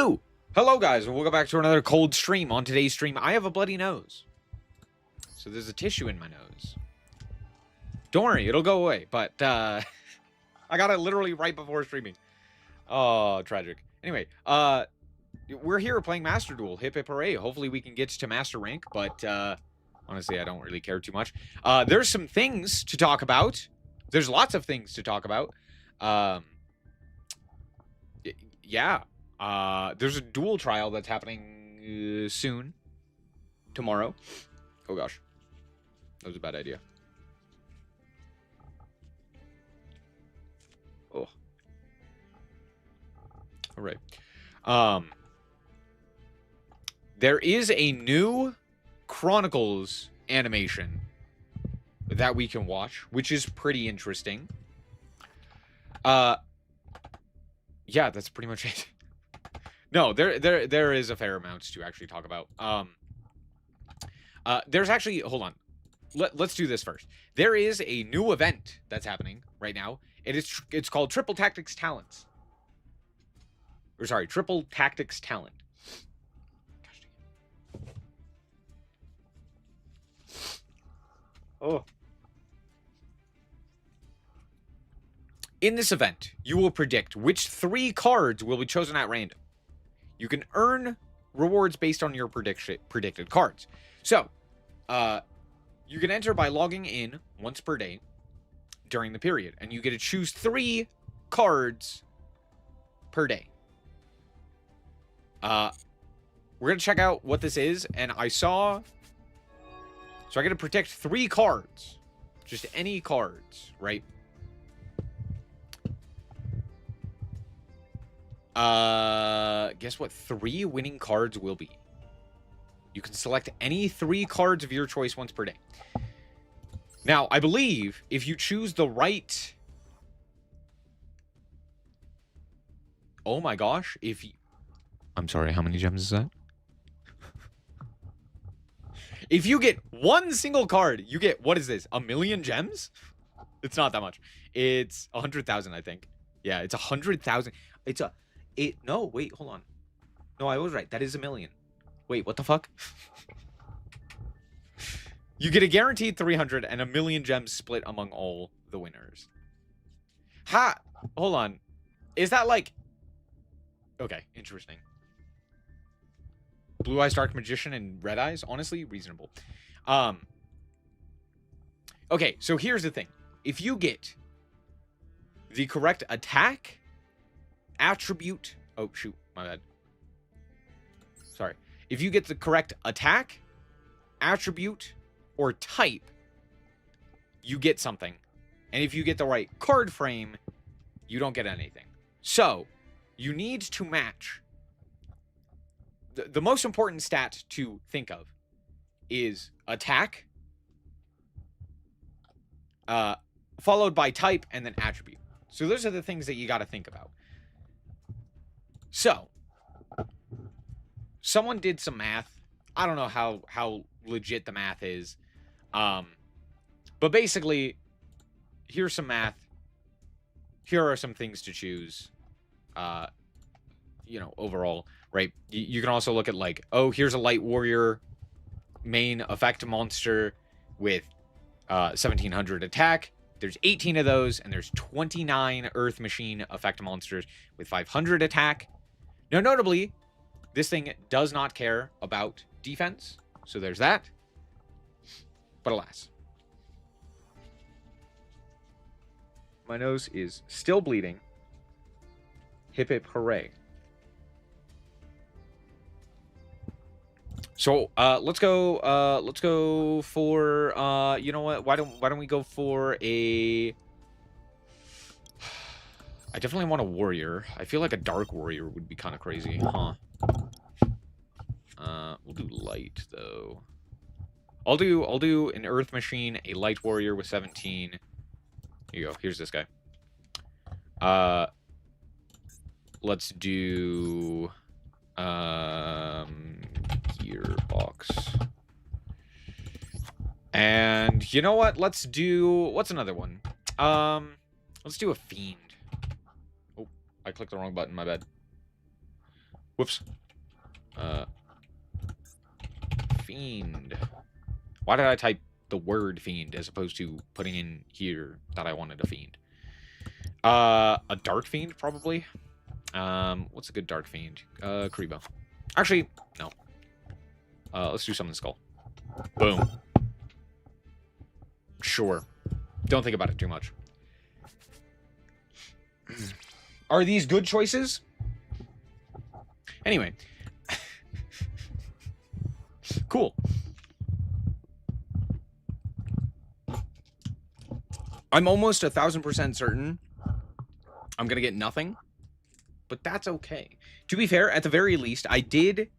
Woo! Hello guys, and welcome back to another cold stream. On today's stream, I have a bloody nose. So there's a tissue in my nose. Don't worry, it'll go away. But, I got it literally right before streaming. Oh, tragic. Anyway, we're here playing Master Duel. Hip hip hooray. Hopefully we can get to Master Rank, but, honestly, I don't really care too much. There's some things to talk about. There's lots of things to talk about. Yeah. There's a duel trial that's happening soon. Tomorrow. Oh gosh. That was a bad idea. Oh. Alright. There is a new Chronicles animation that we can watch, which is pretty interesting. Yeah, that's pretty much it. No, there is a fair amount to actually talk about. There's actually, hold on. Let's do this first. There is a new event that's happening right now. It's called Triple Tactics Talents. Or sorry, Triple Tactics Talent. Gosh dang it. Oh. In this event, you will predict which 3 cards will be chosen at random. You can earn rewards based on your predicted cards. So, you can enter by logging in once per day during the period, and you get to choose 3 cards per day. We're going to check out what this is, and I saw... So I get to predict 3 cards. Just any cards, right? Guess what 3 winning cards will be? You can select any 3 cards of your choice once per day. Now, I believe if you choose the right... Oh my gosh, if you... I'm sorry, how many gems is that? If you get 1 single card, you get, what is this, 1,000,000 gems? It's not that much. It's 100,000, I think. Yeah, it's 100,000. No, wait, hold on. No, I was right. That is 1,000,000. Wait, what the fuck? You get a guaranteed 300 and 1,000,000 gems split among all the winners. Ha! Hold on. Is that like... Okay, interesting. Blue Eyes Dark Magician and Red Eyes? Honestly, reasonable. Okay, so here's the thing. If you get the correct attack... attribute... Oh, shoot. My bad. Sorry. If you get the correct attack, attribute, or type, you get something. And if you get the right card frame, you don't get anything. So, you need to match... The most important stat to think of is attack, followed by type, and then attribute. So those are the things that you got to think about. So, someone did some math. I don't know how legit the math is. But basically, here's some math. Here are some things to choose. You know, overall, right? You can also look at like, oh, here's a light warrior main effect monster with 1,700 attack. There's 18 of those, and there's 29 Earth Machine effect monsters with 500 attack. Now, notably, this thing does not care about defense, so there's that. But alas. My nose is still bleeding. Hip hip hooray. So, let's go for, you know what, why don't we go for a... I definitely want a warrior. I feel like a dark warrior would be kind of crazy, huh? We'll do light, though. I'll do an earth machine, a light warrior with 17. Here you go, here's this guy. Let's do... gearbox. And you know what? Let's do... What's another one? Let's do a fiend. Oh, I clicked the wrong button, my bad. Whoops. Fiend. Why did I type the word fiend as opposed to putting in here that I wanted a fiend? A dark fiend, probably. What's a good dark fiend? Karibo. Actually, no. Let's do summon skull. Boom. Sure. Don't think about it too much. Are these good choices? Anyway. Cool. I'm almost 1,000% certain I'm going to get nothing, but that's okay. To be fair, at the very least, I did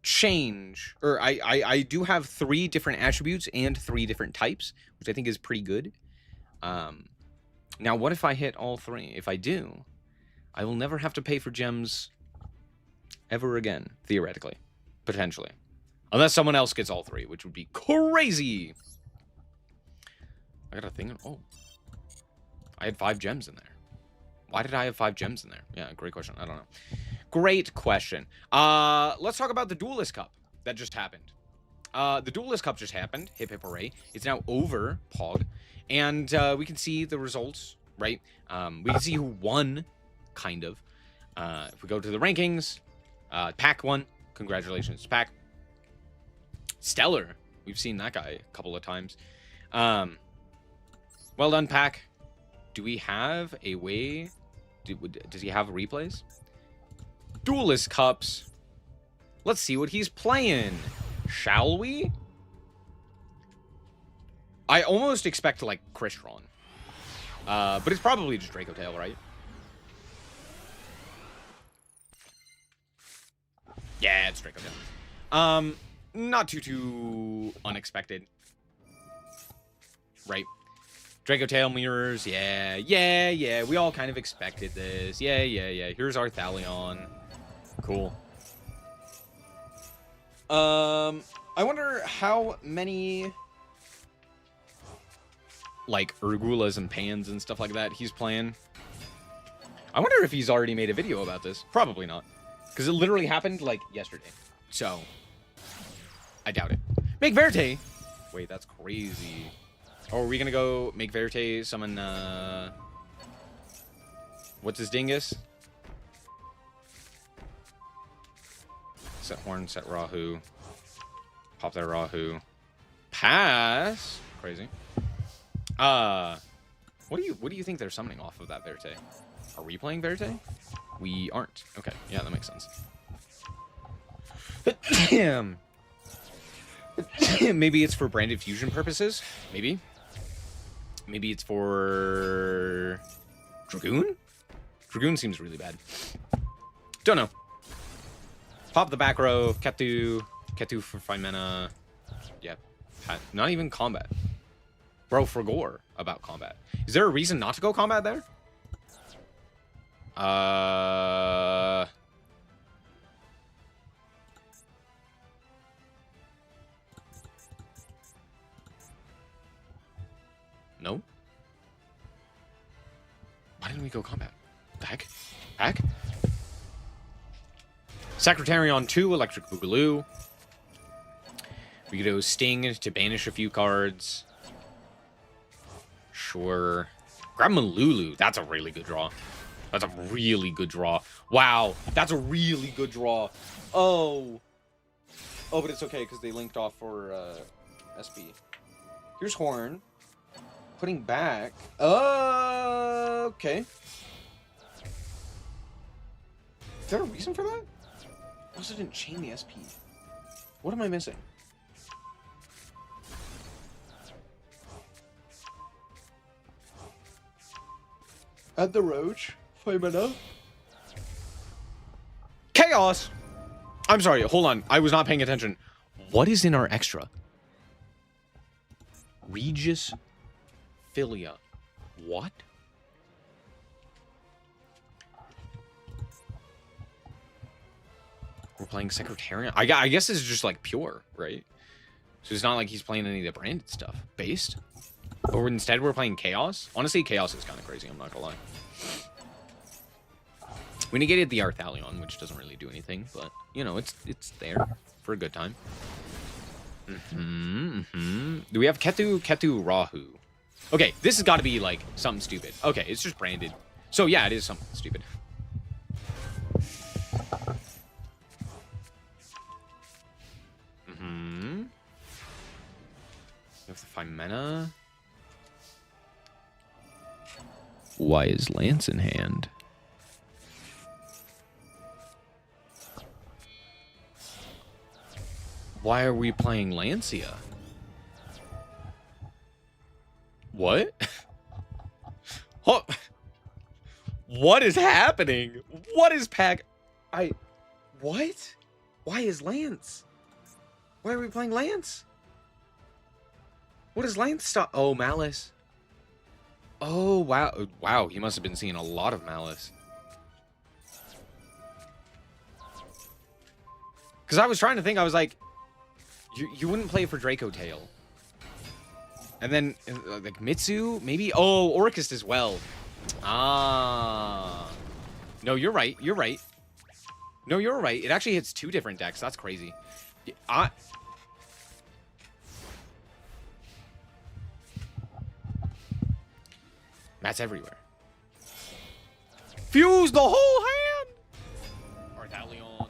change, or I do have 3 different attributes and 3 different types, which I think is pretty good. Now, what if I hit all 3? If I do, I will never have to pay for gems ever again, theoretically. Potentially. Unless someone else gets all 3, which would be crazy. I got a thing. Oh. I had 5 gems in there. Why did I have 5 gems in there? Yeah, great question. I don't know. Great question. Let's talk about the Duelist Cup that just happened. The Duelist Cup just happened. Hip hip hooray. It's now over, Pog. And we can see the results, right? We can see who won, kind of. If we go to the rankings, Pack won. Congratulations to Pack. Stellar. We've seen that guy a couple of times. Well done, Pack. Do we have a way? Does he have replays? Duelist Cups. Let's see what he's playing. Shall we? I almost expect, like, Crystron. But it's probably just Draco Tail, right? Yeah, it's Draco Tail. Not too unexpected. Right. Draco Tail mirrors, yeah. We all kind of expected this. Yeah. Here's our Thalion. Cool. I wonder how many, like, Urgulas and Pans and stuff like that he's playing. I wonder if he's already made a video about this. Probably not. Because it literally happened, like, yesterday. So, I doubt it. Make Verte! Wait, that's crazy. Oh, are we gonna go make Verte summon, what's his dingus? Set Horn, set Rahu. Pop that Rahu. Pass! Crazy. What do you think they're summoning off of that Verte? Are we playing Verte? We aren't. Okay, yeah, that makes sense. Maybe it's for branded fusion purposes? Maybe. Maybe it's for Dragoon? Dragoon seems really bad. Don't know. Pop the back row. Ketu for 5 mana. Yeah. Not even combat. Bro, for gore about combat. Is there a reason not to go combat there? No? Why didn't we go combat? Back? Secretarion 2, Electric Boogaloo. We could go Sting to banish a few cards. Sure. Grab Malulu. That's a really good draw. That's a really good draw. Wow. That's a really good draw. Oh. Oh, but it's okay because they linked off for SP. Here's Horn. Putting back. Okay. Is there a reason for that? I also didn't chain the SP. What am I missing? Add the Roach. 5 mana. Chaos! I'm sorry, hold on. I was not paying attention. What is in our extra? Regis Philia. What? We're playing Secretarian. I guess this is just like pure, right? So it's not like he's playing any of the branded stuff. Based? Or instead we're playing Chaos? Honestly, Chaos is kind of crazy, I'm not gonna lie. We negated the Arthalion, which doesn't really do anything, but, you know, it's there for a good time. Do we have Ketu Rahu? Okay, this has got to be, like, something stupid. Okay, it's just branded. So, yeah, it is something stupid. You have to find mana. Why is Lance in hand? Why are we playing Lancia? What? Oh, what is happening? What is pack? What? Why is Lance? Why are we playing Lance? What is Lance stop? Oh, Malice. Oh, wow. Wow, he must have been seeing a lot of Malice. Because I was trying to think, I was like, you wouldn't play for Draco Tail. And then, like, Mitsu, maybe? Oh, Orcust as well. Ah. No, you're right. You're right. No, you're right. It actually hits 2 different decks. That's crazy. Matt's everywhere. Fuse the whole hand! Arthalion.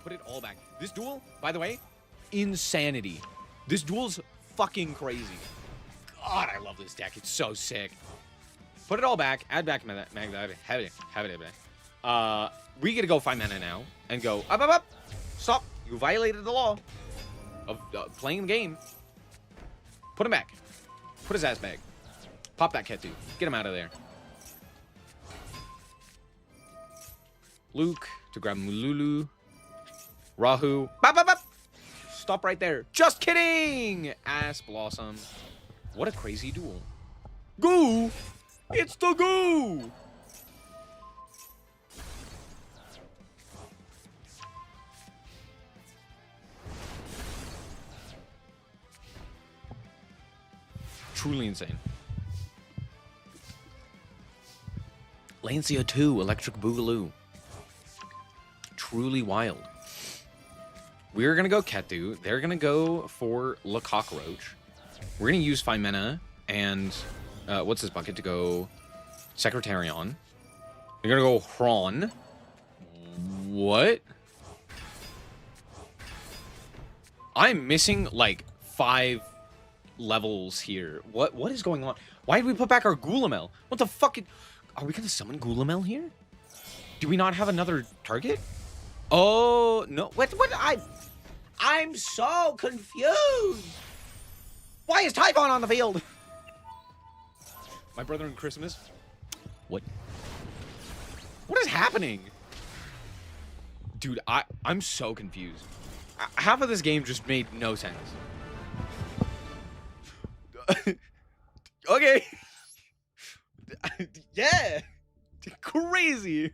Put it all back. This duel, by the way, insanity. This duel's fucking crazy. God, I love this deck. It's so sick. Put it all back. Add back Magda. Have it. We get to go find mana now and go up. Stop. You violated the law of playing the game. Put him back. Put his ass back. Pop that Ketu. Get him out of there. Luke to grab Mululu. Rahu. Bop. Stop right there. Just kidding. Ass Blossom. What a crazy duel. Goo. It's the goo. Truly insane. Lancia 2, Electric Boogaloo. Truly wild. We're going to go Ketu. They're going to go for Le Cockroach. We're going to use 5 mana and, what's this bucket to go? Secretarion. They're going to go Hron. What? I'm missing, like, 5 levels here. What is going on? Why did we put back our Gulamel? What the fuck? Are we gonna summon Gulamel here? Do we not have another target? Oh no! What? I'm so confused. Why is Typhon on the field? My brother in Christmas. What? What is happening? Dude, I'm so confused. Half of this game just made no sense. Okay. Yeah. Crazy.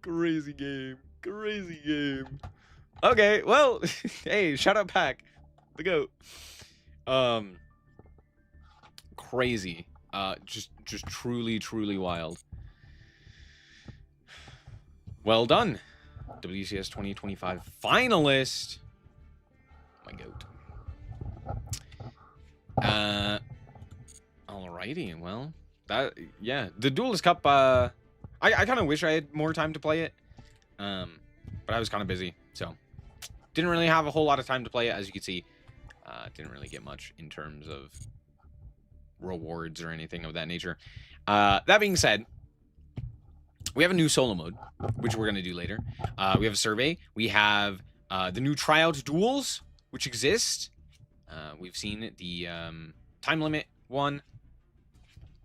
Crazy game. Okay, well, hey, shout out Pack. The GOAT. Crazy. Just truly wild. Well done. WCS 2025 finalist. My GOAT. Alrighty, well, yeah, the Duelist Cup, I kind of wish I had more time to play it, but I was kind of busy, so didn't really have a whole lot of time to play it. As you can see, didn't really get much in terms of rewards or anything of that nature. That being said, we have a new solo mode, which we're going to do later. We have a survey. We have the new tryout duels, which exist. We've seen the time limit one,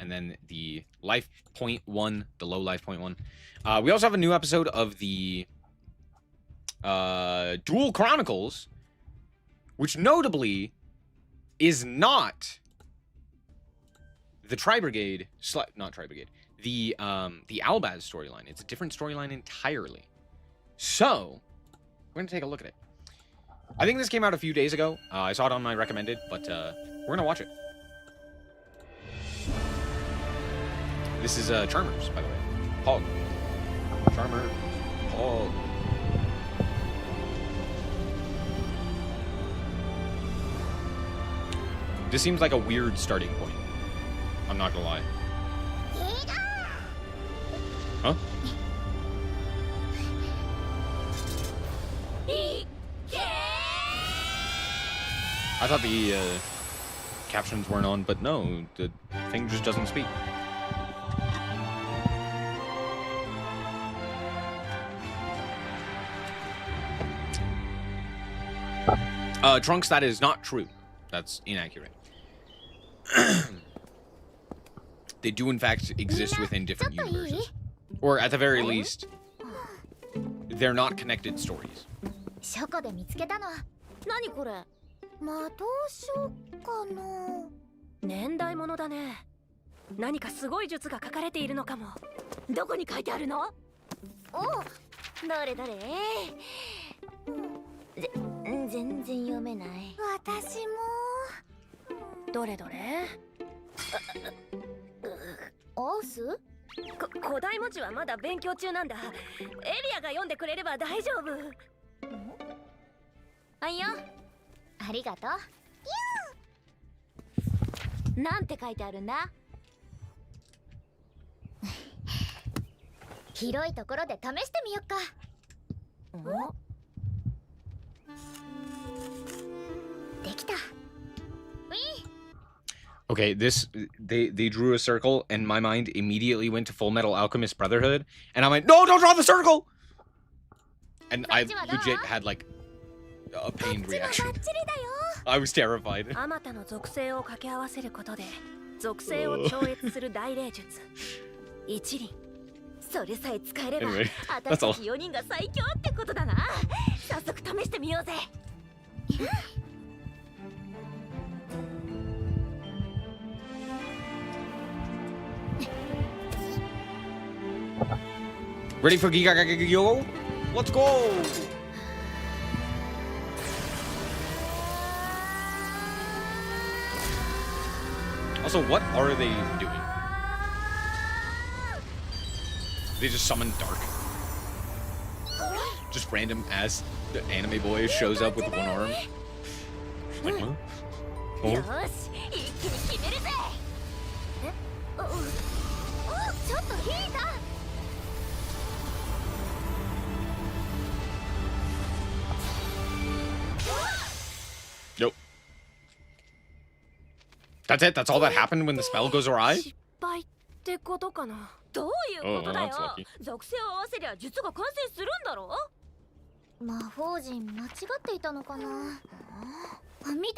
and then the life point one, the low life point one. We also have a new episode of the Duel Chronicles, which notably is not the Tri-Brigade, not Tri-Brigade, the Albaz storyline. It's a different storyline entirely. So, we're going to take a look at it. I think this came out a few days ago. I saw it on my recommended, but we're going to watch it. This is Charmers, by the way. Hog. Charmer. Hog. This seems like a weird starting point. I'm not gonna lie. Huh? I thought the captions weren't on, but no, the thing just doesn't speak. Trunks, that is not true. That's inaccurate. They do in fact exist within different universes. Or at the very least, they're not connected stories. 書庫で見つけたの。何これ？魔導書かな。年代物だね。何かすごい術が書かれているのかも。どこに書いてあるの？お、どれどれ？全然読めない。私も。どれどれ？オース？古代文字はまだ勉強中なんだ。エリアが読んでくれれば大丈夫。はいよ。ありがとう。なんて書いてあるんだ？広いところで試してみよっか。できた。Okay, they drew a circle, and my mind immediately went to Full Metal Alchemist Brotherhood, and I'm like, no, don't draw the circle! And I legit had like a pained reaction. I was terrified. Anyway, that's all. Ready for Giga? Let's go! Also, what are they doing? They just summon Dark. Just random ass the anime boy shows up with one arm. Like, huh? Oh. Nope. That's it? That's all that happened when the spell goes awry? Oh, that's lucky. 魔法陣間違っていたのかな。見て。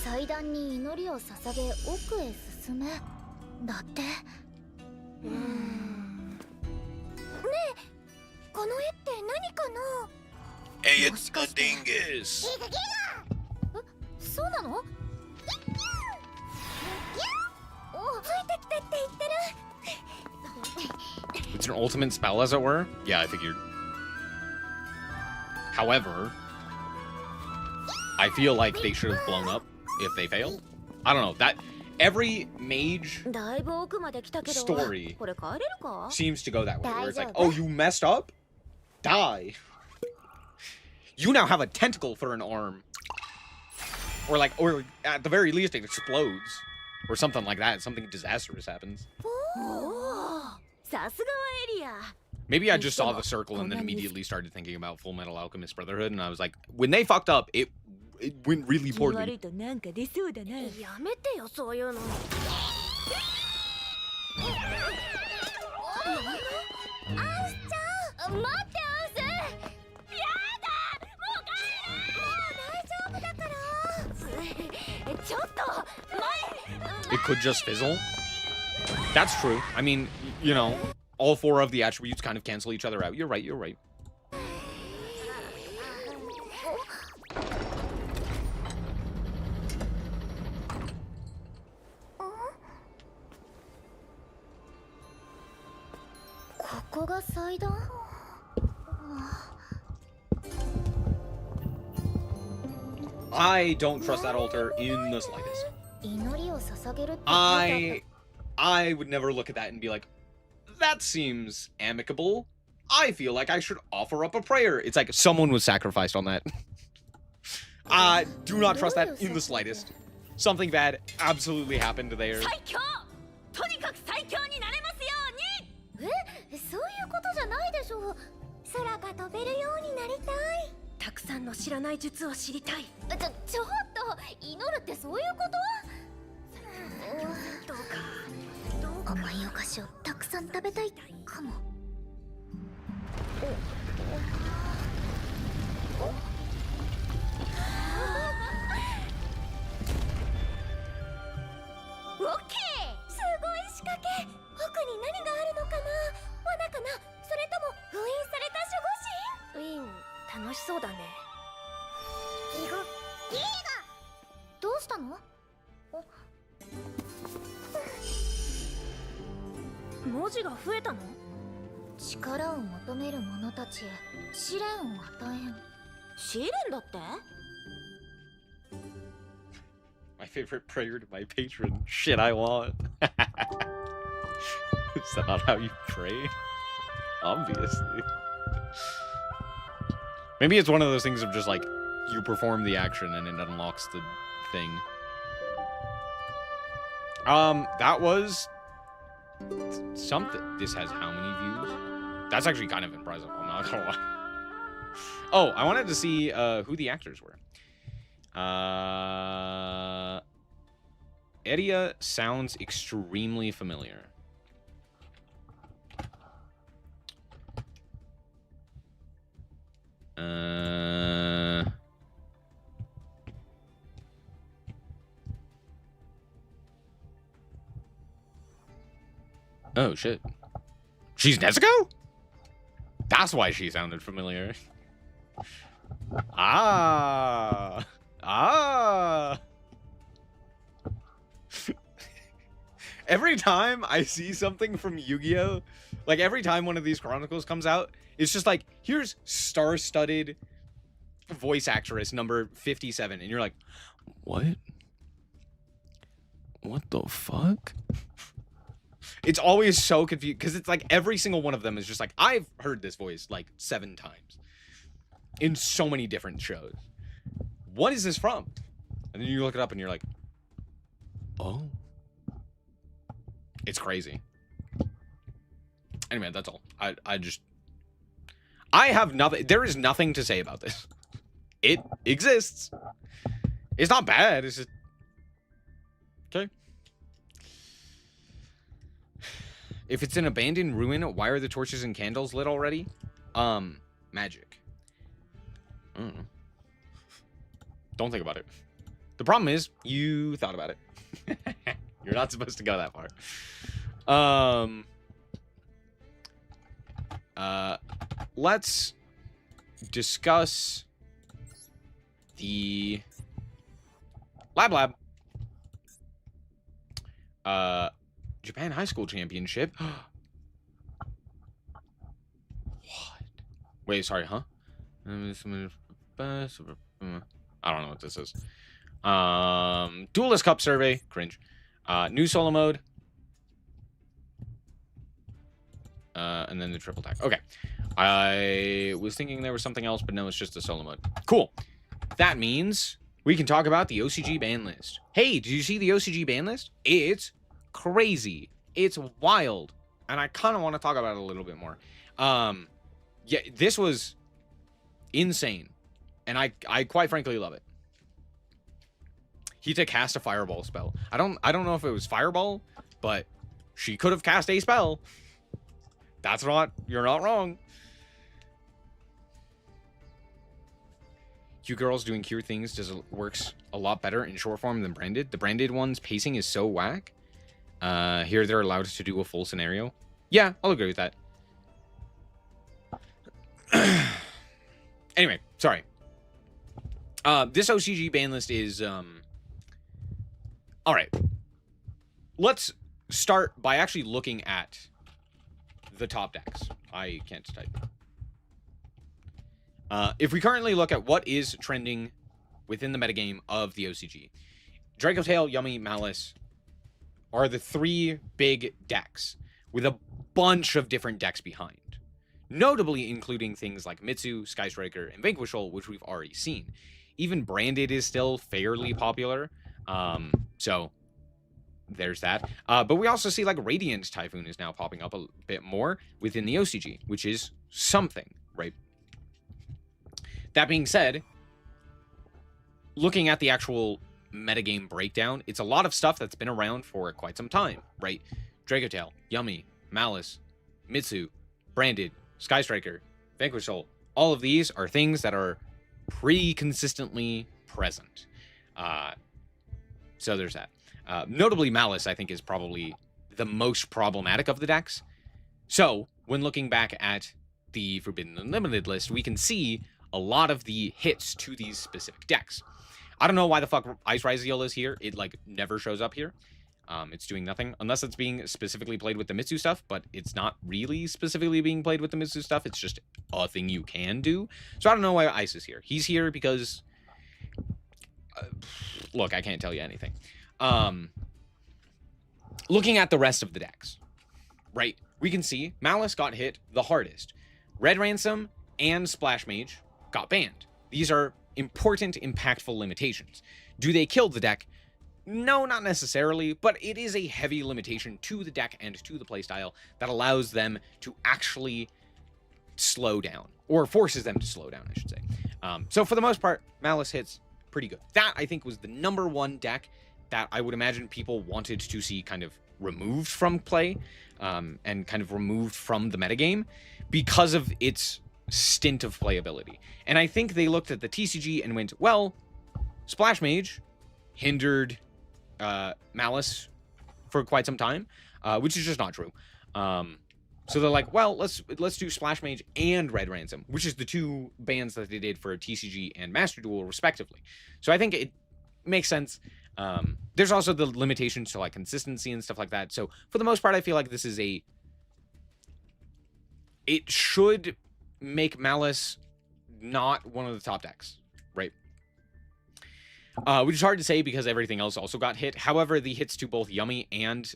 祭壇に祈りを捧げ奥へ進め。だって。ねえ、この絵って何かな。Hey, it's a dingus. そうなの？お、ついてきてって言ってる。 It's an ultimate spell, as it were? Yeah, I figured. However, I feel like they should have blown up if they failed. I don't know. That every mage story seems to go that way. Where it's like, oh, you messed up? Die. You now have a tentacle for an arm. Or like, or at the very least, it explodes. Or something like that. Something disastrous happens. Maybe I just saw the circle and then immediately started thinking about Full Metal Alchemist Brotherhood, and I was like, when they fucked up, it went really poorly. It could just fizzle. That's true. I mean, you know, all four of the attributes kind of cancel each other out. You're right, you're right. I don't trust that altar in the slightest. I would never look at that and be like, that seems amicable. I feel like I should offer up a prayer. It's like someone was sacrificed on that. Do not trust that in the slightest. Something bad absolutely happened there. とにかく最強になれますように。そういうことじゃないでしょう。空が飛べるようになりたい。たくさんの知らない術を知りたい。ちょっと祈るってそういうこと？どうか甘いお菓子をたくさん食べたいかも。オッケー。すごい仕掛け。奥に何があるのかな。罠かな。それとも封印された守護神。ウィン、楽しそうだね。ギゴ、ギーガ。どうしたの？文字が増えたの？力を求める者たちへ試練を与えん。試練だって？ My favorite prayer to my patron. Shit I want. Is that not how you pray? Obviously. Maybe it's one of those things of just like, you perform the action and it unlocks the thing. That was something. This has how many views? That's actually kind of impressive, I'm not gonna lie. Oh, I wanted to see who the actors were. Edia sounds extremely familiar. Oh shit. She's Nezuko? That's why she sounded familiar. Ah. Every time I see something from Yu-Gi-Oh, like every time one of these chronicles comes out, it's just like, here's star-studded voice actress number 57, and you're like, what the fuck? It's always so confused because it's like every single one of them is just like, I've heard this voice like 7 times in so many different shows. What is this from? And then you look it up and you're like, oh, it's crazy. Anyway, that's all. I have nothing. There is nothing to say about this. It exists. It's not bad. It's just okay. If it's an abandoned ruin, why are the torches and candles lit already? Magic. I don't know. Don't think about it. The problem is, you thought about it. You're not supposed to go that far. Let's discuss the Lab. Japan High School Championship. What? Wait, sorry, huh? I don't know what this is. Duelist Cup survey. Cringe. New solo mode. And then the triple tag. Okay. I was thinking there was something else, but no, it's just a solo mode. Cool. That means we can talk about the OCG ban list. Hey, did you see the OCG ban list? It's crazy. It's wild. And I kind of want to talk about it a little bit more. Yeah, this was insane. And I quite frankly love it. Hita cast a fireball spell. I don't know if it was fireball, but she could have cast a spell. You're not wrong. You girls doing cure things works a lot better in short form than branded. The branded one's pacing is so whack. Here they're allowed to do a full scenario. Yeah, I'll agree with that. Anyway, sorry. This OCG ban list is all right. Let's start by actually looking at the top decks. I can't type. If we currently look at what is trending within the metagame of the OCG, Draco Tail, Yummy, Malice, are the 3 big decks, with a bunch of different decks behind. Notably including things like Mitsu, Sky Striker, and Vanquishal, which we've already seen. Even Branded is still fairly popular, so there's that. But we also see like Radiant Typhoon is now popping up a bit more within the OCG, which is something, right? That being said, looking at the actual metagame breakdown, it's a lot of stuff that's been around for quite some time, right? Dracotail, Yummy, Malice, Mitsu, Branded, Sky Striker, Vanquishal, all of these are things that are pretty consistently present. So there's that. Notably, Malice, I think, is probably the most problematic of the decks. So, when looking back at the Forbidden Unlimited list, we can see a lot of the hits to these specific decks. I don't know why the fuck Ice Ryzeal is here. It, like, never shows up here. It's doing nothing, unless it's being specifically played with the Mitsu stuff, but it's not really specifically being played with the Mitsu stuff. It's just a thing you can do. So I don't know why Ice is here. He's here because... look, I can't tell you anything. Looking at the rest of the decks, right, we can see Malice got hit the hardest. Red Ransom and Splash Mage got banned. These are important, impactful limitations. Do they kill the deck? No, not necessarily, but it is a heavy limitation to the deck and to the playstyle that allows them to actually slow down, or forces them to slow down, I should say. So for the most part, Malice hits pretty good. That, I think, was the #1 deck that I would imagine people wanted to see kind of removed from play, and kind of removed from the metagame because of its stint of playability. And I think they looked at the TCG and went, well, Splash Mage hindered Malice for quite some time, which is just not true. So they're like, well, let's do Splash Mage and Red Ransom, which is the 2 bans that they did for TCG and Master Duel, respectively. So I think it makes sense. There's also the limitations to like consistency and stuff like that. So for the most part, I feel like this is it should make Malice not one of the top decks, right? Which is hard to say because everything else also got hit. However, the hits to both Yummy and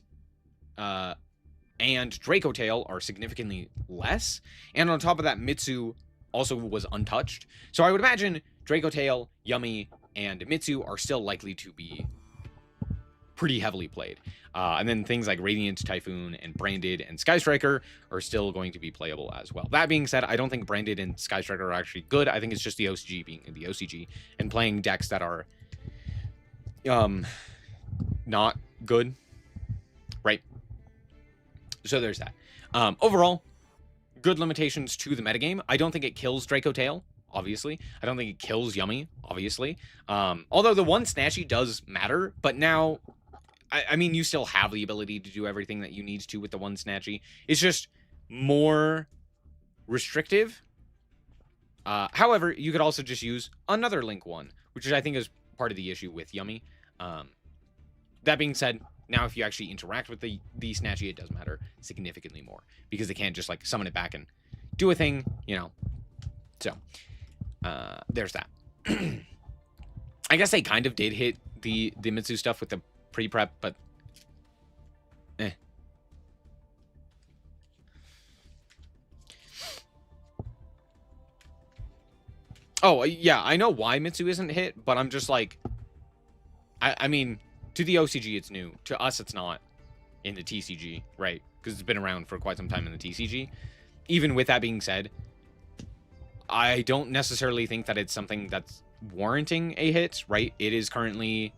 Dracotail are significantly less. And on top of that, Mitsu also was untouched. So I would imagine Dracotail, Yummy, and Mitsu are still likely to be pretty heavily played. And then things like Radiant Typhoon and Branded and Sky Striker are still going to be playable as well. That being said, I don't think Branded and Sky Striker are actually good. I think it's just the OCG being the OCG and playing decks that are not good, right? So there's that. Overall, good limitations to the metagame. I don't think it kills Dracotail, obviously. I don't think it kills Yummy, obviously. Although the one Snatchy does matter, but now, I mean, you still have the ability to do everything that you need to with the one Snatchy. It's just more restrictive. However, you could also just use another Link one, which I think is part of the issue with Yummy. That being said, now if you actually interact with the Snatchy, it does matter significantly more, because they can't just like summon it back and do a thing, you know. So, there's that. I guess they kind of did hit the Mitsu stuff with the pre-prep, but eh. Oh, yeah, I know why Mitsu isn't hit, but I'm just like, I mean, to the OCG it's new. To us it's not in the TCG, right? Because it's been around for quite some time in the TCG. Even with that being said, I don't necessarily think that it's something that's warranting a hit, right? It is currently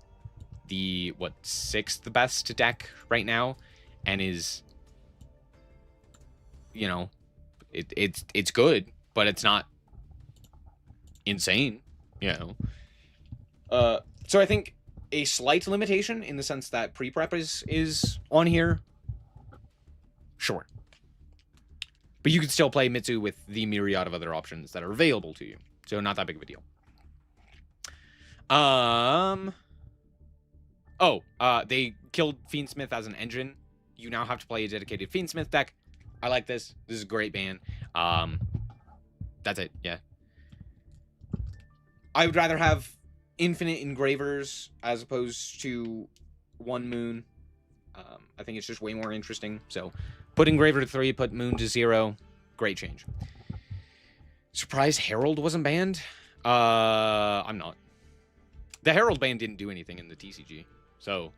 the, what, 6th best deck right now, and is, you know, it's good, but it's not insane, you know. So I think a slight limitation in the sense that pre-prep is on here, sure. But you can still play Mitsu with the myriad of other options that are available to you. So not that big of a deal. They killed Fiendsmith as an engine. You now have to play a dedicated Fiendsmith deck. I like this. This is a great ban. That's it, yeah. I would rather have infinite engravers as opposed to one moon. I think it's just way more interesting. So, put Engraver to 3, put Moon to 0. Great change. Surprised Herald wasn't banned? I'm not. The Herald ban didn't do anything in the TCG. So,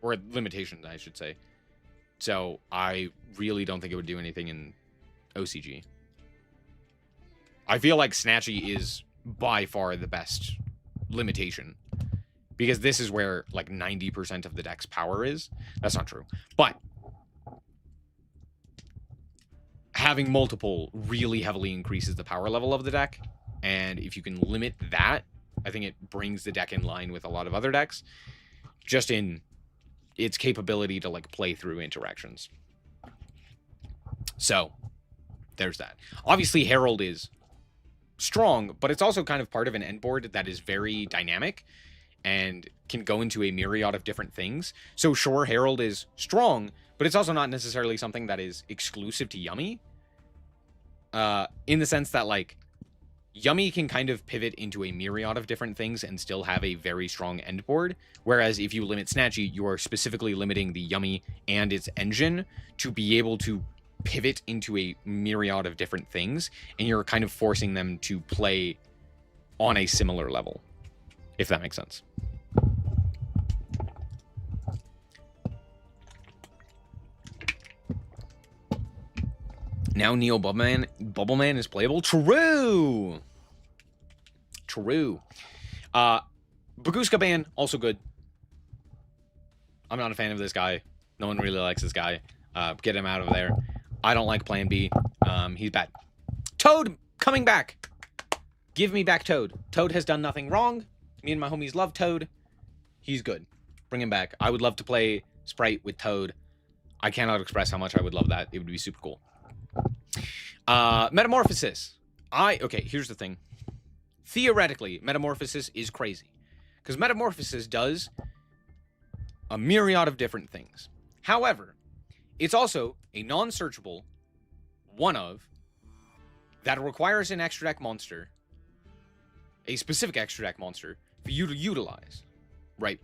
or limitations, I should say. So, I really don't think it would do anything in OCG. I feel like Snatchy is by far the best limitation. Because this is where, like, 90% of the deck's power is. That's not true. But having multiple really heavily increases the power level of the deck. And if you can limit that, I think it brings the deck in line with a lot of other decks. Just in its capability to, like, play through interactions. So, there's that. Obviously, Herald is strong, but it's also kind of part of an end board that is very dynamic and can go into a myriad of different things. So sure, Herald is strong, but it's also not necessarily something that is exclusive to Yummy. In the sense that, like, Yummy can kind of pivot into a myriad of different things and still have a very strong end board. Whereas if you limit Snatchy, you are specifically limiting the Yummy and its engine to be able to pivot into a myriad of different things. And you're kind of forcing them to play on a similar level, if that makes sense. Now Neo Bubbleman is playable? True! True. Baguska ban, also good. I'm not a fan of this guy. No one really likes this guy. Get him out of there. I don't like Plan B. He's bad. Toad coming back! Give me back Toad. Toad has done nothing wrong. Me and my homies love Toad. He's good. Bring him back. I would love to play Sprite with Toad. I cannot express how much I would love that. It would be super cool. Metamorphosis. Okay, here's the thing. Theoretically, Metamorphosis is crazy. Because Metamorphosis does a myriad of different things. However, it's also a non-searchable one of that requires an extra deck monster, a specific extra deck monster, for you to utilize, right?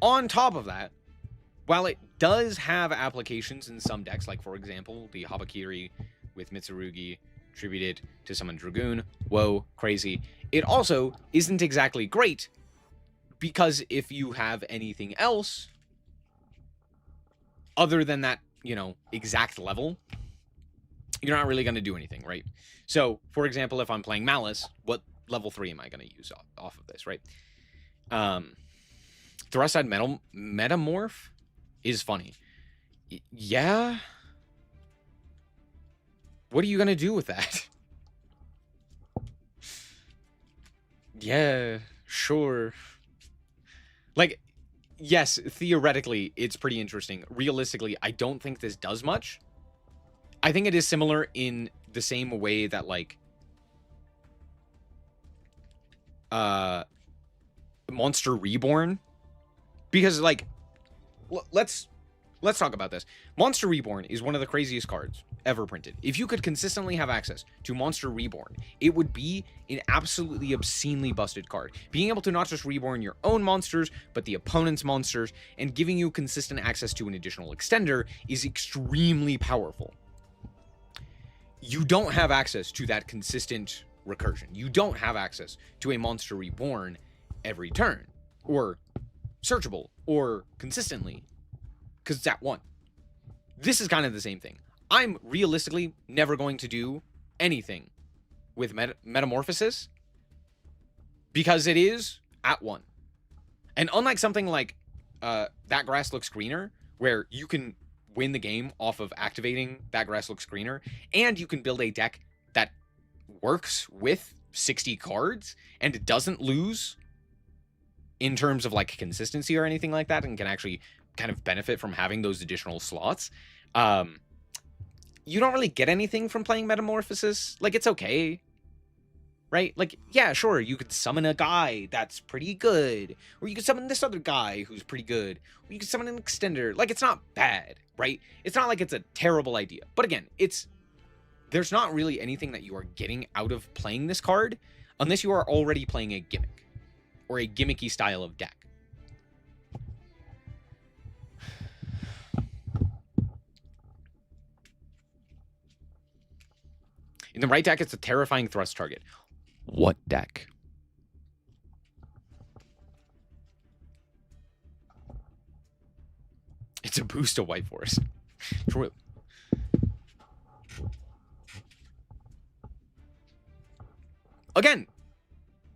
On top of that, while it does have applications in some decks, like, for example, the Habakiri with Mitsurugi attributed to summon Dragoon, whoa, crazy, it also isn't exactly great, because if you have anything else other than that, you know, exact level, you're not really going to do anything, right? So, for example, if I'm playing Malice, what level 3 am I going to use off of this, right? Thrust-side Metamorph is funny. Yeah? What are you going to do with that? Yeah, sure. Like, yes, theoretically, it's pretty interesting. Realistically, I don't think this does much. I think it is similar in the same way that, like, Monster Reborn. Because, like, let's talk about this. Monster Reborn is one of the craziest cards ever printed. If you could consistently have access to Monster Reborn, it would be an absolutely obscenely busted card. Being able to not just reborn your own monsters, but the opponent's monsters, and giving you consistent access to an additional extender is extremely powerful. You don't have access to that consistent recursion. You don't have access to a Monster Reborn every turn, or searchable, or consistently, because it's at 1. This is kind of the same thing. I'm realistically never going to do anything with Metamorphosis because it is at 1. And unlike something like That Grass Looks Greener, where you can win the game off of activating That Grass Looks Greener, and you can build a deck that works with 60 cards and doesn't lose in terms of, like, consistency or anything like that, and can actually kind of benefit from having those additional slots. You don't really get anything from playing Metamorphosis. Like, it's okay, right? Like, yeah, sure, you could summon a guy that's pretty good, or you could summon this other guy who's pretty good, or you could summon an extender. Like, it's not bad, right? It's not like it's a terrible idea. But again, there's not really anything that you are getting out of playing this card unless you are already playing a gimmick or a gimmicky style of deck. In the right deck, it's a terrifying thrust target. What deck? It's a boost to White Force. True. Again,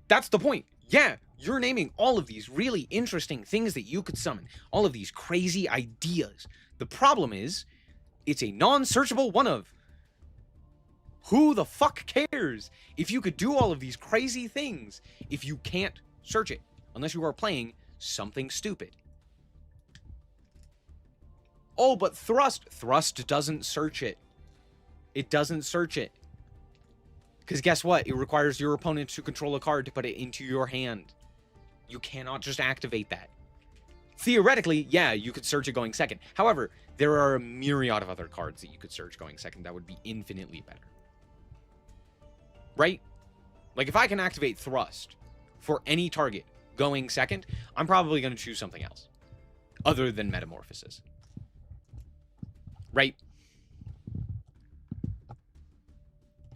that's the point. Yeah, you're naming all of these really interesting things that you could summon. All of these crazy ideas. The problem is, it's a non-searchable one of. Who the fuck cares if you could do all of these crazy things if you can't search it, unless you are playing something stupid. Oh, but Thrust doesn't search it. It doesn't search it. Because guess what? It requires your opponent to control a card to put it into your hand. You cannot just activate that. Theoretically, yeah, you could search it going second. However, there are a myriad of other cards that you could search going second that would be infinitely better. Right? Like, if I can activate Thrust for any target going second, I'm probably going to choose something else other than Metamorphosis. Right?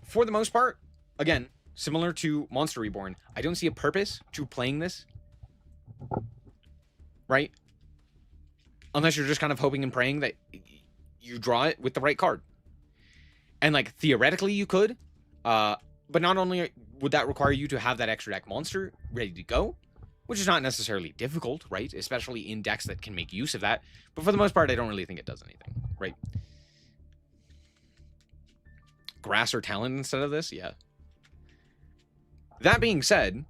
For the most part, again, similar to Monster Reborn, I don't see a purpose to playing this. Right? Unless you're just kind of hoping and praying that you draw it with the right card. And, like, theoretically you could, but not only would that require you to have that extra deck monster ready to go, which is not necessarily difficult, right? Especially in decks that can make use of that. But for the most part, I don't really think it does anything, right? Grass or Talon instead of this? Yeah. That being said,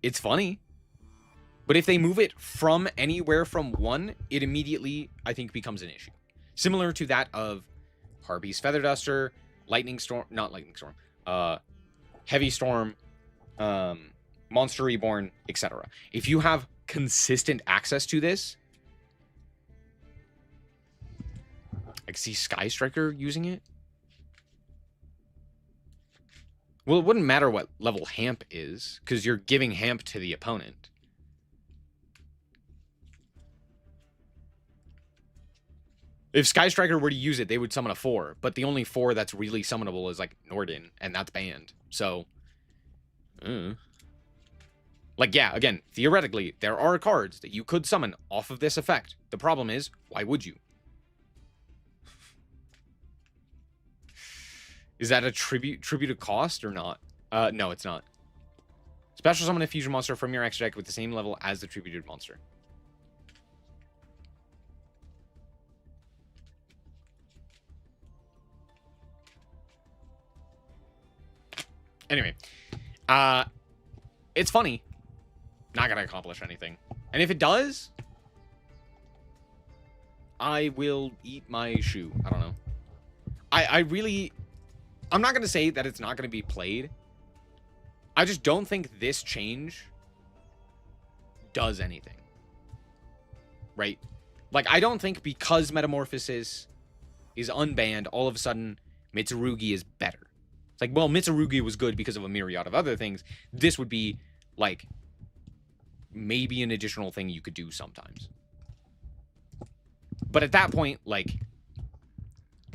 it's funny. But if they move it from anywhere from 1, it immediately, I think, becomes an issue. Similar to that of Harpy's Feather Duster, Lightning Storm, not Lightning Storm, Heavy Storm, Monster Reborn, etc. If you have consistent access to this, I can see Sky Striker using it. Well, it wouldn't matter what level Hamp is, because you're giving Hamp to the opponent. If Sky Striker were to use it, they would summon a 4, but the only 4 that's really summonable is, like, Norden, and that's banned. So, like, yeah, again, theoretically, there are cards that you could summon off of this effect. The problem is, why would you? Is that a tribute to cost or not? No, it's not. Special summon a fusion monster from your extra deck with the same level as the tributed monster. Anyway, it's funny. Not gonna accomplish anything. And if it does, I will eat my shoe. I don't know. I'm not gonna say that it's not gonna be played. I just don't think this change does anything. Right? Like, I don't think because Metamorphosis is unbanned, all of a sudden Mitsurugi is better. It's like, well, Mitsurugi was good because of a myriad of other things. This would be, like, maybe an additional thing you could do sometimes. But at that point, like,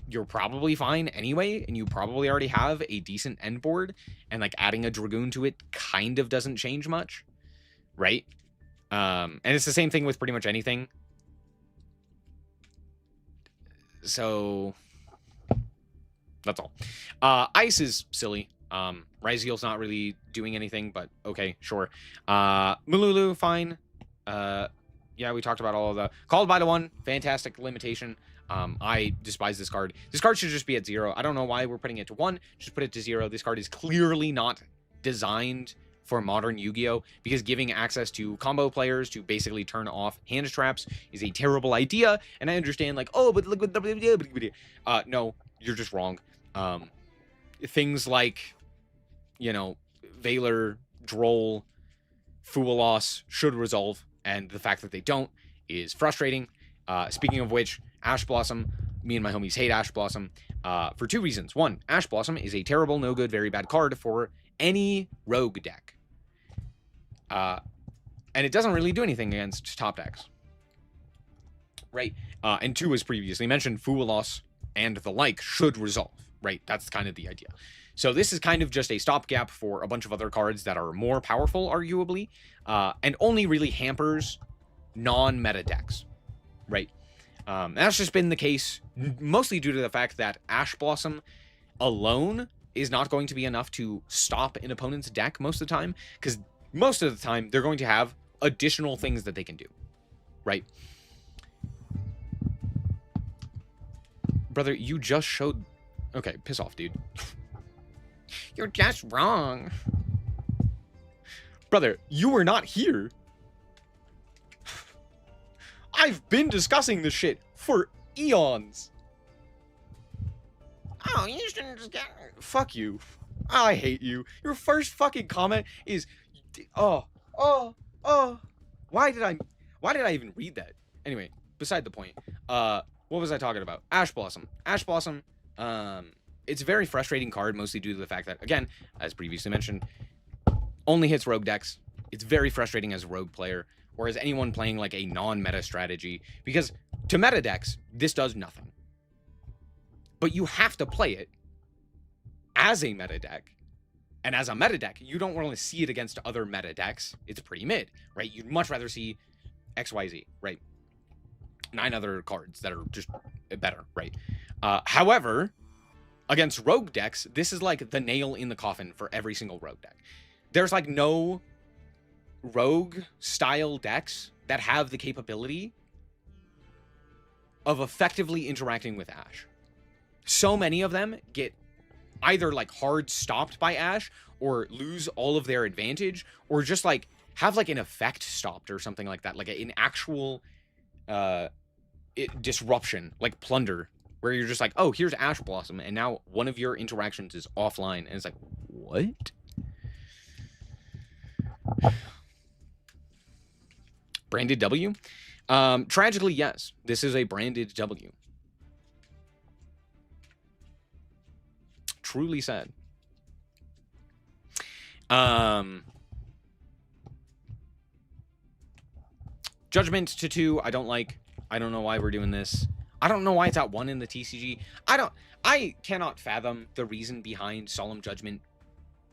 you're probably fine anyway, and you probably already have a decent end board, and, like, adding a Dragoon to it kind of doesn't change much, right? And it's the same thing with pretty much anything. So that's all. Ice is silly. Ryzeal's not really doing anything, but okay, sure. Mululu, fine. Yeah, we talked about all of the... Called by the One, fantastic limitation. I despise this card. This card should just be at 0. I don't know why we're putting it to 1. Just put it to 0. This card is clearly not designed for modern Yu-Gi-Oh! Because giving access to combo players to basically turn off hand traps is a terrible idea. And I understand, like, oh, but look what... no, you're just wrong. Things like, you know, Valor, Droll, Foolos should resolve, and the fact that they don't is frustrating. Speaking of which, Ash Blossom, me and my homies hate Ash Blossom for 2 reasons. 1, Ash Blossom is a terrible, no good, very bad card for any rogue deck. And it doesn't really do anything against top decks. Right? And 2, as previously mentioned, Foolos and the like should resolve. right? That's kind of the idea. So this is kind of just a stopgap for a bunch of other cards that are more powerful, arguably, and only really hampers non-meta decks, right? That's just been the case mostly due to the fact that Ash Blossom alone is not going to be enough to stop an opponent's deck most of the time, because most of the time they're going to have additional things that they can do, right? Brother, you just showed... Okay, piss off, dude. You're just wrong. Brother, you were not here. I've been discussing this shit for eons. Oh, you shouldn't just get... Fuck you. I hate you. Your first fucking comment is... Why did I even read that? Anyway, beside the point. What was I talking about? Ash Blossom. Ash Blossom, it's a very frustrating card, mostly due to the fact that, again, as previously mentioned, only hits rogue decks. It's very frustrating as a rogue player, or as anyone playing like a non-meta strategy, because to meta decks, this does nothing. But you have to play it as a meta deck. And as a meta deck, you don't want to see it against other meta decks. It's pretty mid, right? You'd much rather see XYZ, right? 9 other cards that are just better, right? However, against rogue decks, this is like the nail in the coffin for every single rogue deck. There's like no rogue style decks that have the capability of effectively interacting with Ash. So many of them get either like hard stopped by Ash, or lose all of their advantage, or just like have like an effect stopped or something like that, like an actual disruption, like plunder, where you're just like, oh, here's Ash Blossom, and now one of your interactions is offline, and it's like, what? Branded W? Tragically, yes. This is a branded W. Truly sad. Judgment to 2, I don't like. I don't know why we're doing this. I don't know why it's at 1 in the TCG. I cannot fathom the reason behind Solemn Judgment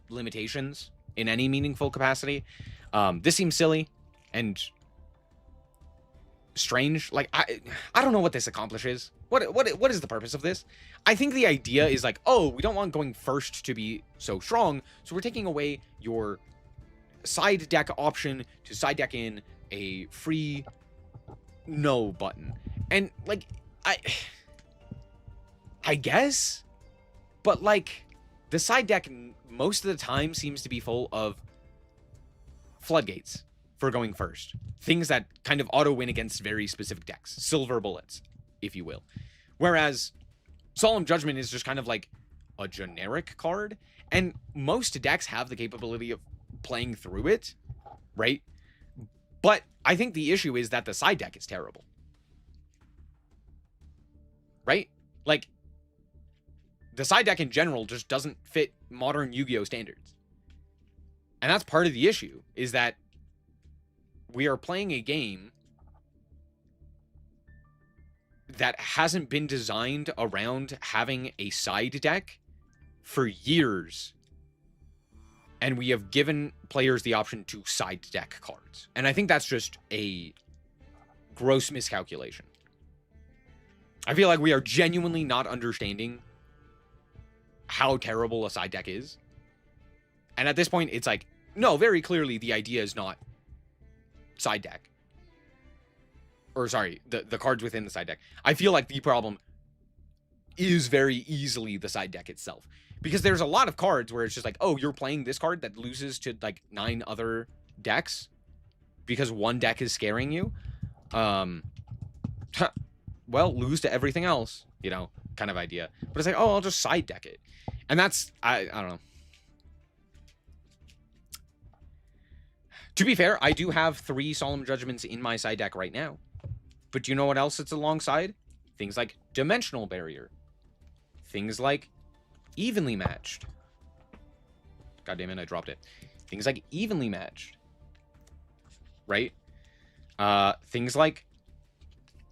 limitations in any meaningful capacity. This seems silly and strange. Like, I don't know what this accomplishes. What is the purpose of this? I think the idea is like, oh, we don't want going first to be so strong, so we're taking away your side deck option to side deck in a free no button. And like, I guess, but like, the side deck most of the time seems to be full of floodgates for going first. Things that kind of auto win against very specific decks. Silver bullets, if you will. Whereas Solemn Judgment is just kind of like a generic card, and most decks have the capability of playing through it, right? But I think the issue is that the side deck is terrible. Right? Like, the side deck in general just doesn't fit modern Yu-Gi-Oh! Standards. And that's part of the issue, is that we are playing a game that hasn't been designed around having a side deck for years. And we have given players the option to side deck cards. And I think that's just a gross miscalculation. I feel like we are genuinely not understanding how terrible a side deck is. And at this point, it's like, no, very clearly the idea is not side deck. Or sorry, the cards within the side deck. I feel like the problem is very easily the side deck itself. Because there's a lot of cards where it's just like, oh, you're playing this card that loses to like 9 other decks because one deck is scaring you. Well, lose to everything else, you know, kind of idea. But it's like, oh, I'll just side deck it. And that's, I don't know. To be fair, I do have 3 Solemn Judgments in my side deck right now. But do you know what else it's alongside? Things like Dimensional Barrier. Things like Evenly Matched. God damn it, I dropped it. Things like Evenly Matched. Right? Things like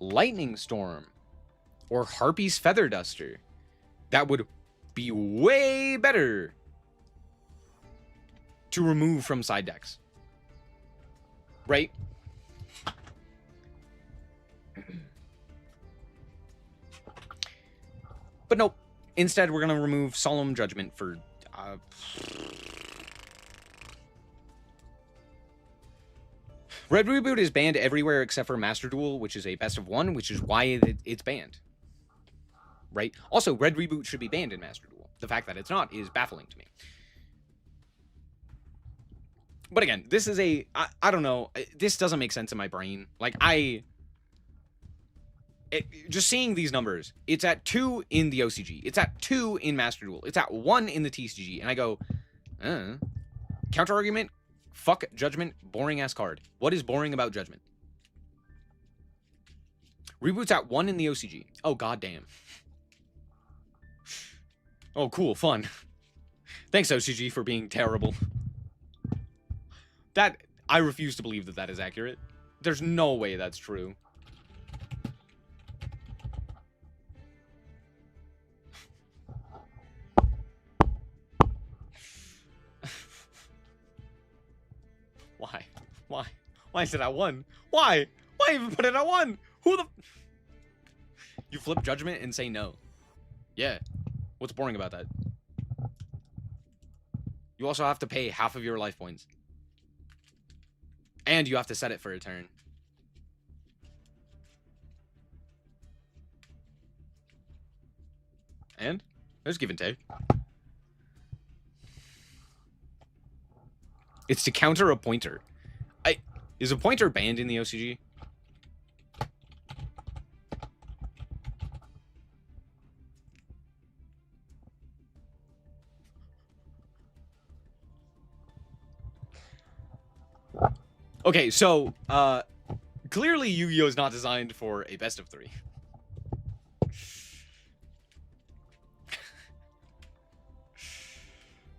Lightning Storm or Harpy's Feather Duster that would be way better to remove from side decks. Right? But nope. Instead, we're going to remove Solemn Judgment for... Red Reboot is banned everywhere except for Master Duel, which is a best of one, which is why it's banned. Right? Also, Red Reboot should be banned in Master Duel. The fact that it's not is baffling to me. But again, this is a... I don't know. This doesn't make sense in my brain. Like, just seeing these numbers, it's at 2 in the OCG. It's at 2 in Master Duel. It's at 1 in the TCG. And I go, counter argument, fuck Judgment, boring ass card. What is boring about Judgment? Reboot's at 1 in the OCG. Oh, goddamn. Oh, cool, fun. Thanks, OCG, for being terrible. I refuse to believe that that is accurate. There's no way that's true. Why? Why? Why is it at 1? Why? Why even put it at 1? Who the... You flip Judgment and say no. Yeah. What's boring about that? You also have to pay half of your life points. And you have to set it for a turn. And there's give and take. It's to counter a pointer. Is a pointer banned in the OCG? Okay, so, clearly Yu-Gi-Oh! Is not designed for a best of 3.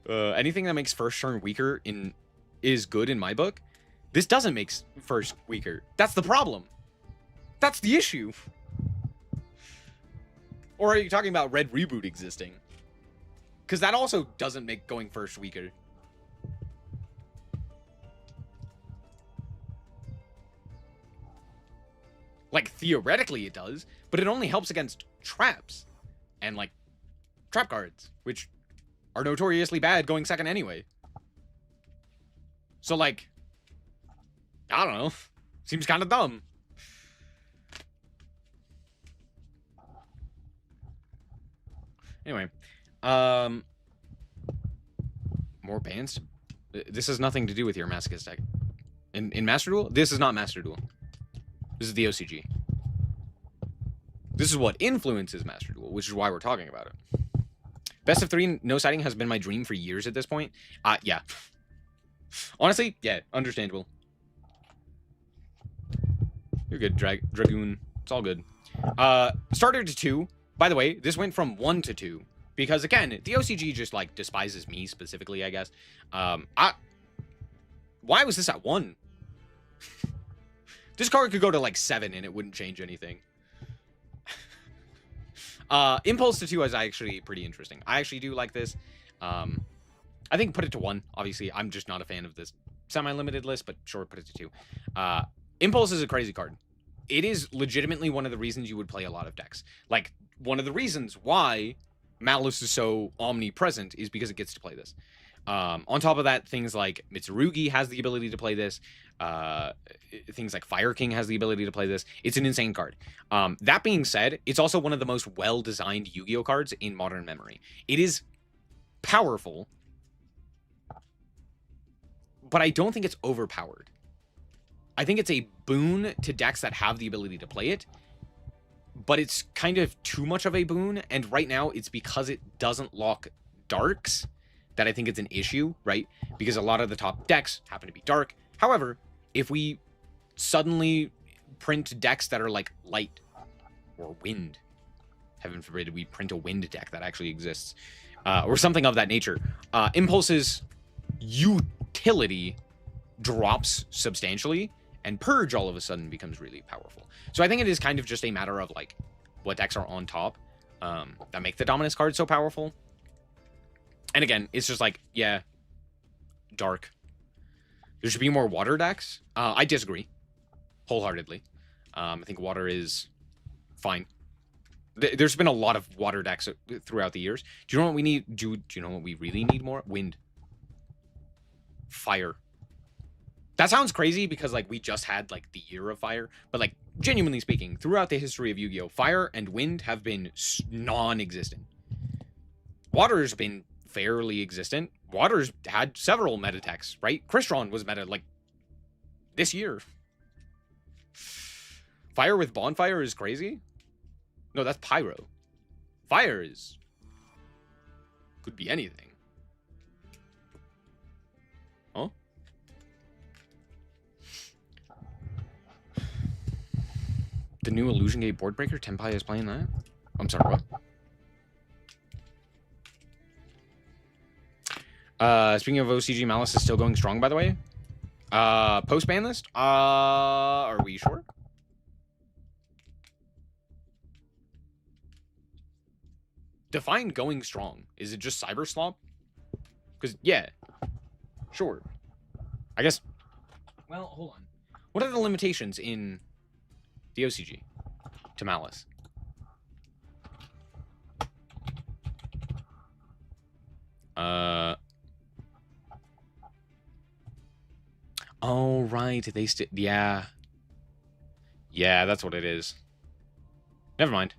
Anything that makes first turn weaker is good in my book. This doesn't make first weaker. That's the problem. That's the issue. Or are you talking about Red Reboot existing? Because that also doesn't make going first weaker. Like, theoretically it does, but it only helps against traps. And, like, trap cards, which are notoriously bad going second anyway. So, like, I don't know. Seems kind of dumb. Anyway. More bans? This has nothing to do with your Masochist deck. In Master Duel? This is not Master Duel. This is the OCG. This is what influences Master Duel, which is why we're talking about it. Best of 3 no siding has been my dream for years at this point. Yeah. Honestly, yeah, understandable. You're good, Dragoon. It's all good. Starter to 2. By the way, this went from 1 to 2. Because, again, the OCG just, like, despises me specifically, I guess. Why was this at 1? This card could go to, like, 7 and it wouldn't change anything. Impulse to 2 is actually pretty interesting. I actually do like this. I think put it to 1. Obviously, I'm just not a fan of this semi-limited list, but sure, put it to 2. Impulse is a crazy card. It is legitimately one of the reasons you would play a lot of decks. Like, one of the reasons why Malice is so omnipresent is because it gets to play this. On top of that, things like Mitsurugi has the ability to play this. Things like Fire King has the ability to play this. It's an insane card. That being said, it's also one of the most well-designed Yu-Gi-Oh! Cards in modern memory. It is powerful, but I don't think it's overpowered. I think it's a boon to decks that have the ability to play it, but it's kind of too much of a boon, and right now it's because it doesn't lock darks that I think it's an issue, right? Because a lot of the top decks happen to be dark. However, if we suddenly print decks that are like light or wind, heaven forbid we print a wind deck that actually exists, or something of that nature, Impulse's utility drops substantially, and Purge all of a sudden becomes really powerful. So I think it is kind of just a matter of like what decks are on top that make the Dominus card so powerful. And again, it's just like, yeah, dark. There should be more water decks. I disagree wholeheartedly. I think water is fine. There's been a lot of water decks throughout the years. Do you know what we need? Do you know what we really need more? Wind. Fire. That sounds crazy because, like, we just had, like, the year of fire. But, like, genuinely speaking, throughout the history of Yu-Gi-Oh!, fire and wind have been non-existent. Water's been fairly existent. Water's had several meta techs, right? Crystron was meta, like, this year. Fire with bonfire is crazy? No, that's pyro. Fire is... could be anything. Huh? The new Illusion Gate board breaker? Tenpai is playing that? I'm sorry, what? Speaking of OCG, Malice is still going strong, by the way. Post Banlist? Are we sure? Define going strong. Is it just Cyber Slop? Because, yeah. Sure. I guess... Well, hold on. What are the limitations in the OCG to Malice? Oh, right. They yeah. Yeah, that's what it is. Never mind.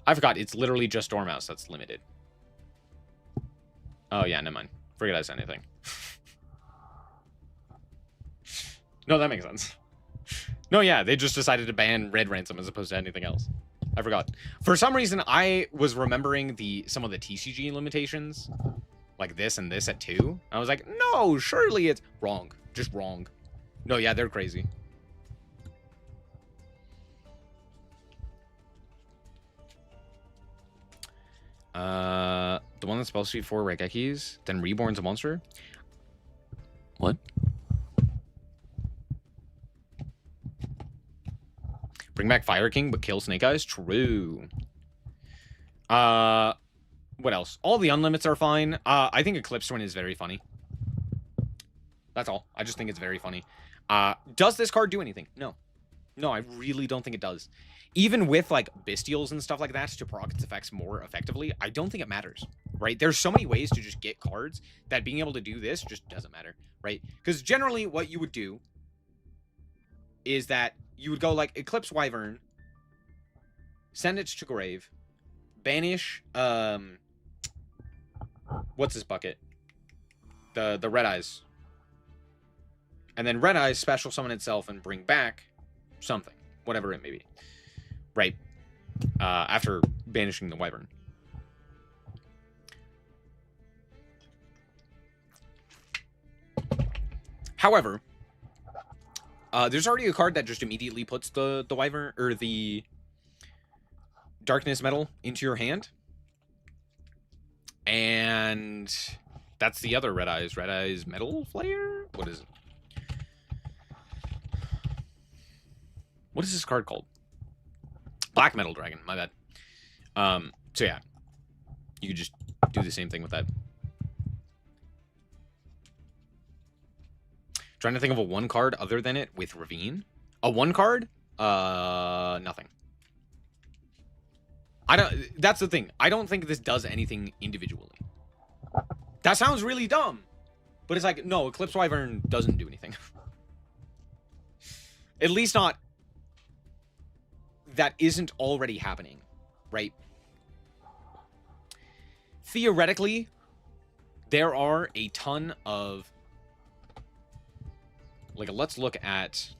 I forgot. It's literally just Dormouse that's limited. Oh, yeah, never mind. Forget I said anything. No, that makes sense. No, yeah, they just decided to ban Red Ransom as opposed to anything else. I forgot. For some reason, I was remembering some of the TCG limitations. Like this and this at 2. I was like, no, surely it's... Wrong. Just wrong. No, yeah, they're crazy. The one that's supposed to be 4 Regekis, then Reborn's a monster? What? Bring back Fire King, but kill Snake Eyes? True. What else? All the unlimits are fine. I think Eclipse Twin is very funny. That's all. I just think it's very funny. Does this card do anything? No. No, I really don't think it does. Even with, like, Bestials and stuff like that to proc its effects more effectively, I don't think it matters, right? There's so many ways to just get cards that being able to do this just doesn't matter, right? Because generally what you would do is that you would go, like, Eclipse Wyvern, send it to grave, banish, what's this bucket? The Red Eyes. And then Red Eyes special summon itself and bring back something, whatever it may be. Right. After banishing the Wyvern. However, there's already a card that just immediately puts the Wyvern, or the Darkness Metal into your hand. And that's the other Red Eyes. Red Eyes Metal Flare? What is it? What is this card called? Black Metal Dragon, my bad. So yeah. You could just do the same thing with that. Trying to think of a 1 card other than it with Ravine. A 1 card? Nothing. That's the thing. I don't think this does anything individually. That sounds really dumb. But it's like, no, Eclipse Wyvern doesn't do anything. At least not that isn't already happening, right? Theoretically, there are a ton of... Like, let's look at...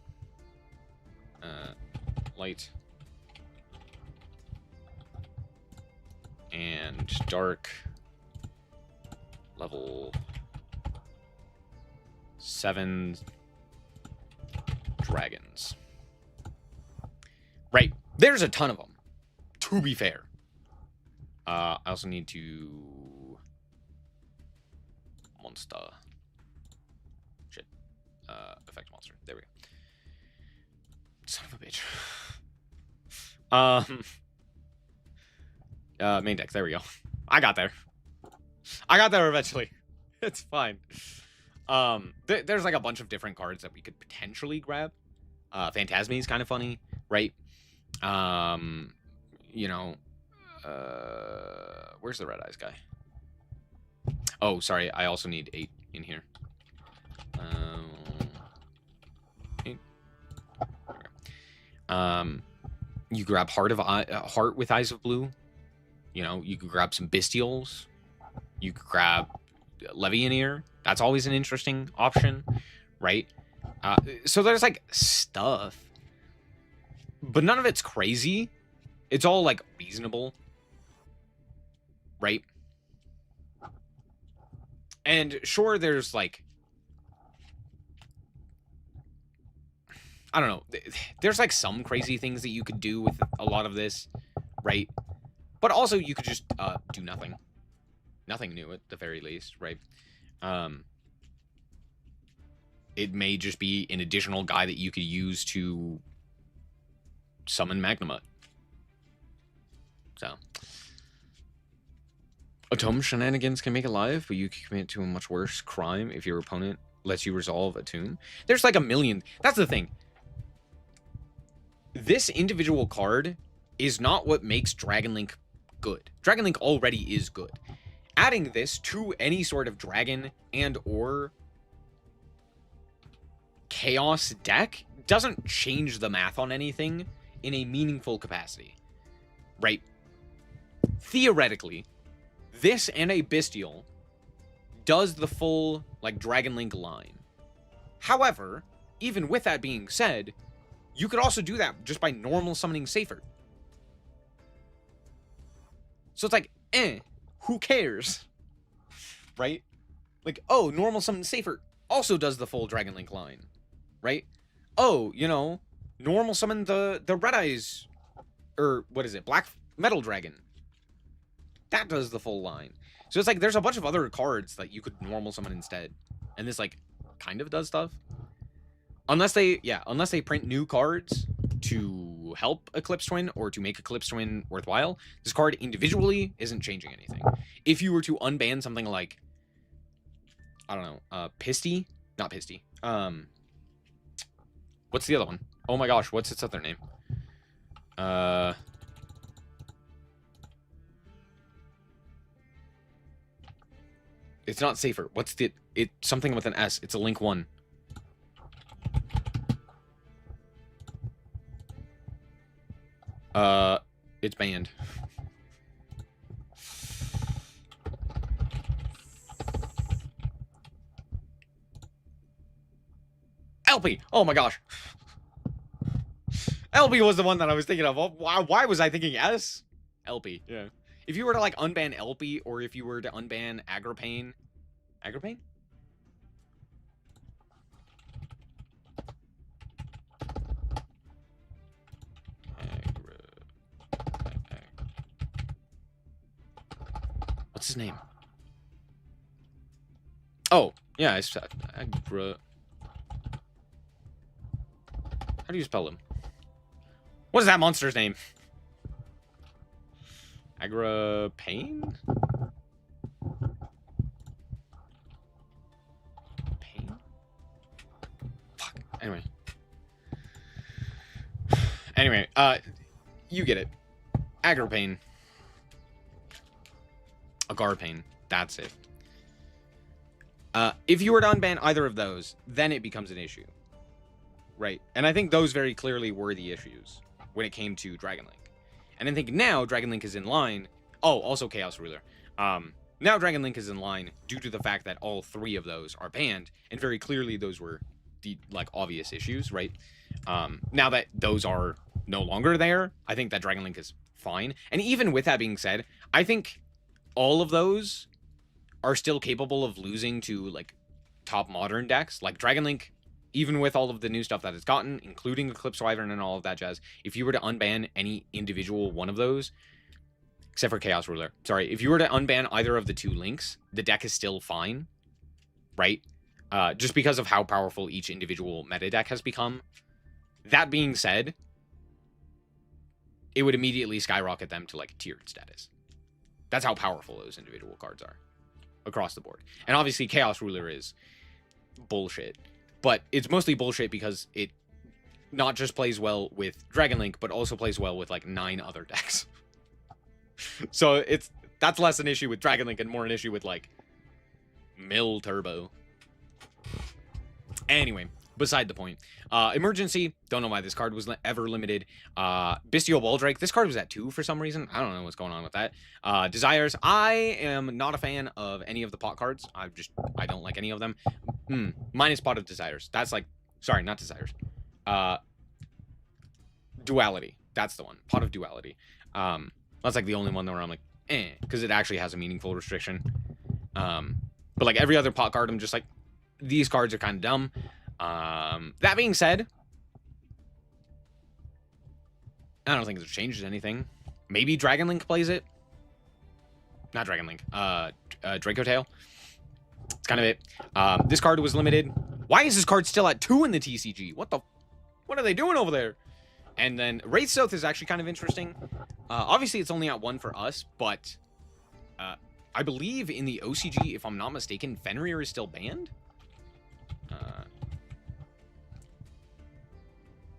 light. And dark. Level 7 dragons. Right. There's a ton of them, to be fair. I also need to... Monster. Shit. Effect monster. There we go. Son of a bitch. Main deck. There we go. I got there. I got there eventually. It's fine. There's like a bunch of different cards that we could potentially grab. Phantasme is kind of funny, right? You know, where's the Red Eyes guy? Oh, sorry. I also need 8 in here. 8. Okay. You grab Heart with Eyes of Blue. You know, you could grab some Bestials. You could grab Levianeer. That's always an interesting option, right? So there's like stuff, but none of it's crazy. It's all like reasonable, right? And sure, there's like, I don't know. There's like some crazy things that you could do with a lot of this, right? But also you could just do nothing. Nothing new at the very least, right? It may just be an additional guy that you could use to summon Magnemite. So, Atome shenanigans can make it live, but you can commit to a much worse crime if your opponent lets you resolve a tune. There's like a million. That's the thing. This individual card is not what makes Dragon Link good. Dragon Link already is good. Adding this to any sort of dragon and or chaos deck doesn't change the math on anything in a meaningful capacity, right? Theoretically, this and a Bestial does the full, like, Dragon Link line. However, even with that being said, you could also do that just by normal summoning Safer. So it's like, who cares? Right? Like, oh, normal summon Safer also does the full Dragon Link line. Right? Oh, you know, normal summon the Red Eyes, or what is it? Black Metal Dragon. That does the full line. So it's like, there's a bunch of other cards that you could normal summon instead. And this, like, kind of does stuff. Unless they print new cards to help Eclipse Twin or to make Eclipse Twin worthwhile, this card individually isn't changing anything. If you were to unban something like, I don't know, Pisty? Not Pisty. What's the other one? Oh my gosh, what's its other name? It's not Safer. What's the... something with an S. It's a Link 1. It's banned. LP! Oh my gosh. LP was the one that I was thinking of. Why was I thinking S? LP, yeah. If you were to, like, unban LP, or if you were to unban Agripane... Agripane? What's his name? Oh, yeah, it's Agra... How do you spell him? What is that monster's name? Agripane? Pain? Fuck. Anyway, you get it. Agripane. Agarpain. That's it. If you were to unban either of those, then it becomes an issue. Right? And I think those very clearly were the issues when it came to Dragon Link. And I think now Dragon Link is in line. Oh, also Chaos Ruler. Now Dragon Link is in line due to the fact that all 3 of those are banned, and very clearly those were the, like, obvious issues, right? Now that those are no longer there, I think that Dragon Link is fine. And even with that being said, I think all of those are still capable of losing to, like, top modern decks. Like, Dragon Link, even with all of the new stuff that it's gotten, including Eclipse Wyvern and all of that jazz, if you were to unban any individual one of those, except for Chaos Ruler, sorry, if you were to unban either of the 2 links, the deck is still fine, right? Just because of how powerful each individual meta deck has become. That being said, it would immediately skyrocket them to, like, tiered status. That's how powerful those individual cards are. across the board. And obviously Chaos Ruler is bullshit. But it's mostly bullshit because it not just plays well with Dragon Link, but also plays well with like 9 other decks. So that's less an issue with Dragon Link and more an issue with like Mill Turbo. Anyway, beside the point. Emergency, don't know why this card was ever limited. Bestial Waldrake, this card was at 2 for some reason. I don't know what's going on with that. Desires, I am not a fan of any of the pot cards. I don't like any of them. Minus Pot of Desires. That's like, sorry, not Desires. Duality, that's the one. Pot of Duality. That's like the only one where I'm like, because it actually has a meaningful restriction. But like every other pot card, I'm just like, these cards are kind of dumb. That being said, I don't think it changes anything. Maybe Dragon Link plays it. Not Dragon Link. Draco Tail. It's kind of it. This card was limited. Why is this card still at 2 in the TCG? What are they doing over there? And then Wraith South is actually kind of interesting. Obviously, it's only at 1 for us, but I believe in the OCG, if I'm not mistaken, Fenrir is still banned.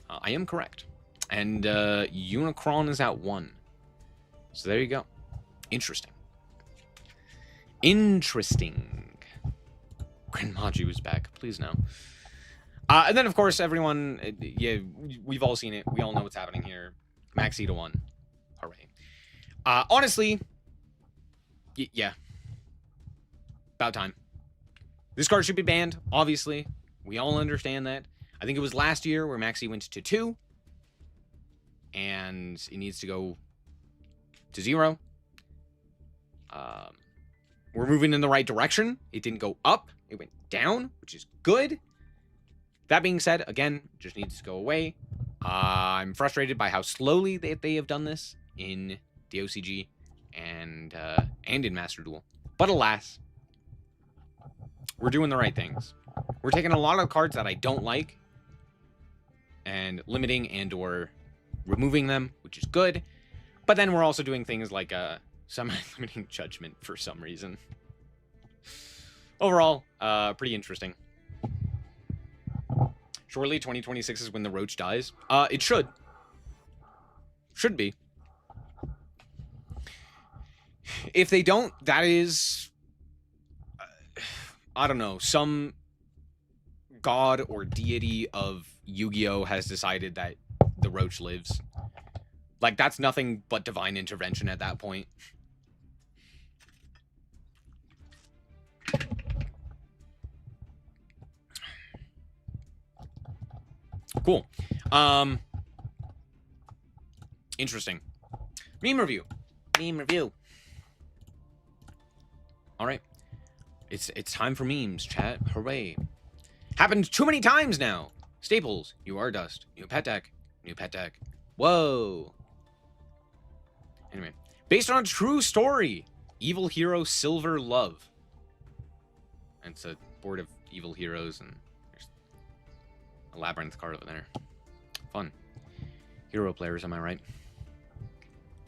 I am correct. And Unicron is at 1. So there you go. Interesting. Interesting. Grenmaji was back. Please no. And then, of course, everyone... yeah, we've all seen it. We all know what's happening here. Maxi to 1. Hooray. Honestly... yeah. About time. This card should be banned, obviously. We all understand that. I think it was last year where Maxi went to 2. And it needs to go to 0. We're moving in the right direction. It didn't go up. It went down, which is good. That being said, again, just needs to go away. I'm frustrated by how slowly they have done this in the OCG and in Master Duel. But alas, we're doing the right things. We're taking a lot of cards that I don't like and limiting and or removing them, which is good. But then we're also doing things like semi-limiting Judgment for some reason. Overall, pretty interesting. Surely 2026 is when the Roach dies. It should. Should be. If they don't, that is... I don't know. Some god or deity of Yu-Gi-Oh! Has decided that the Roach lives. Like, that's nothing but divine intervention at that point. Cool. Interesting. Meme review. Meme review. All right. It's time for memes, chat. Hooray. Happened too many times now. Staples, you are dust. New pet deck. New pet deck. Whoa. Anyway. Based on a true story. Evil Hero Silver Love. And it's a board of evil heroes and there's a labyrinth card over there. Fun. Hero players, am I right?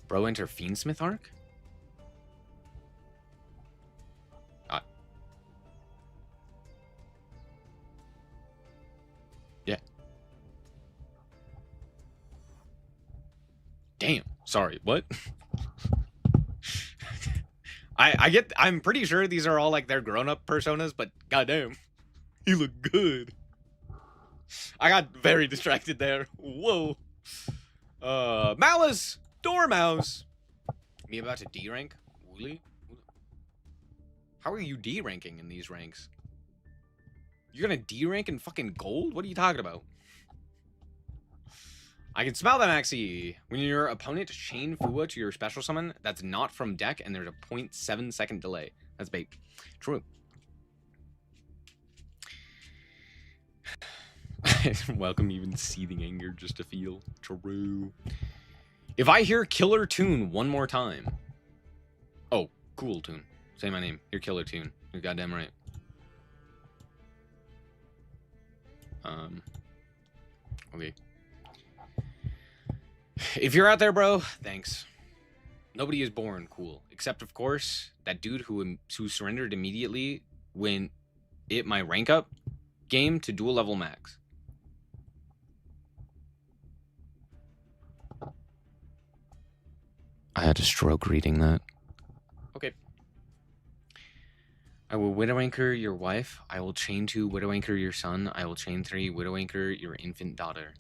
Bro, enter Fiendsmith arc? Yeah. Damn. Sorry, what? I'm pretty sure these are all like their grown-up personas, but goddamn. You look good. I got very distracted there. Whoa. Malice! Dormouse! Me about to D-rank? Really? How are you D-ranking in these ranks? You're gonna D-rank in fucking gold? What are you talking about? I can smell that, Maxi. When your opponent chain Fua to your special summon, that's not from deck, and there's a 0.7 second delay. That's bait. True. Welcome even seething anger just to feel. True. If I hear Killer Tune one more time. Oh, cool Tune. Say my name. You're Killer Tune. You're goddamn right. Okay. If you're out there, bro, thanks. Nobody is born cool. Except, of course, that dude who surrendered immediately when it my rank up game to dual level max. I had a stroke reading that. Okay. I will widow anchor your wife. I will chain 2, widow anchor your son. I will chain 3, widow anchor your infant daughter.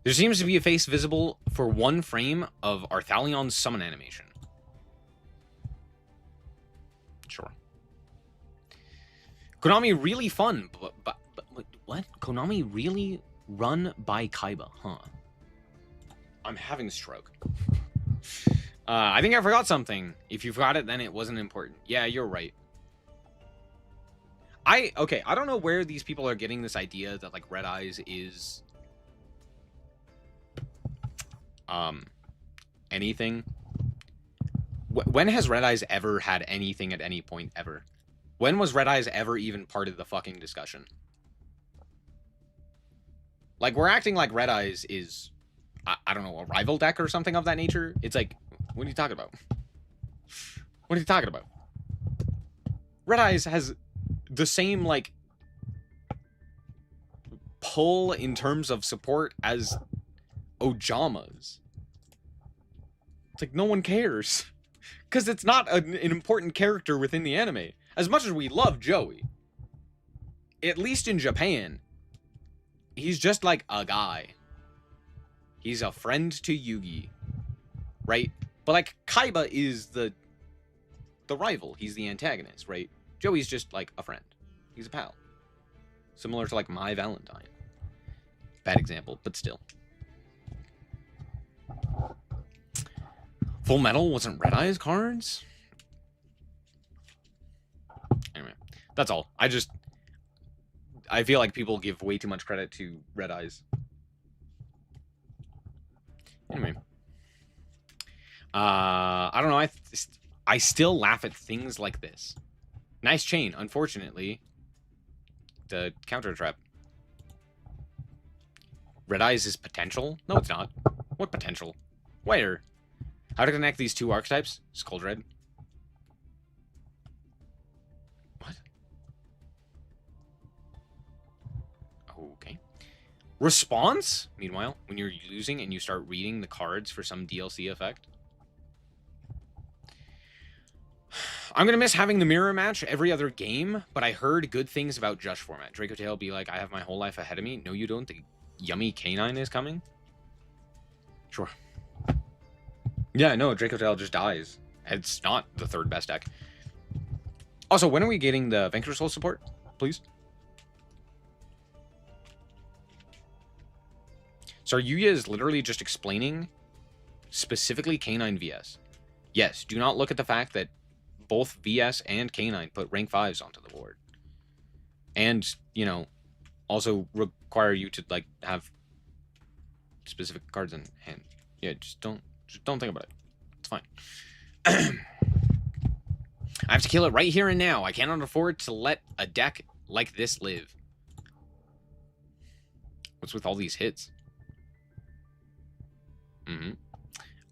There seems to be a face visible for 1 frame of Arthalion's summon animation. Sure. Konami really fun, but what? Konami really run by Kaiba, huh? I'm having a stroke. I think I forgot something. If you forgot it, then it wasn't important. Yeah, you're right. Okay, I don't know where these people are getting this idea that, like, Red Eyes is anything. When has Red Eyes ever had anything at any point ever? When was Red Eyes ever even part of the fucking discussion? Like, we're acting like Red Eyes is, I don't know, a rival deck or something of that nature. It's like, what are you talking about? What are you talking about? Red Eyes has the same, like, pull in terms of support as Ojama's. It's like, no one cares. Because it's not an important character within the anime. As much as we love Joey, at least in Japan, he's just like a guy. He's a friend to Yugi, right? But, like, Kaiba is the rival. He's the antagonist, right? Joey's just like a friend. He's a pal. Similar to, like, My Valentine. Bad example, but still. Full Metal wasn't Red Eyes cards? Anyway, that's all. I feel like people give way too much credit to Red Eyes. Anyway. I don't know. I still laugh at things like this. Nice chain. Unfortunately, the counter trap. Red Eyes is potential? No, it's not. What potential? Where? How to connect these 2 archetypes? Skull Red. What? Okay. Response? Meanwhile, when you're losing and you start reading the cards for some DLC effect. I'm gonna miss having the mirror match every other game, but I heard good things about Jush format. Draco Tail be like, I have my whole life ahead of me. No, you don't. The yummy canine is coming. Sure. Yeah, no, Draco Tail just dies. It's not the 3rd best deck. Also, when are we getting the Vanquish Soul support, please? So Yuya is literally just explaining specifically Canine VS. Yes, do not look at the fact that both VS and Canine put rank 5s onto the board. And, you know, also require you to, like, have specific cards in hand. Yeah, just don't think about it. It's fine. I have to kill it right here and now. I cannot afford to let a deck like this live. What's with all these hits? And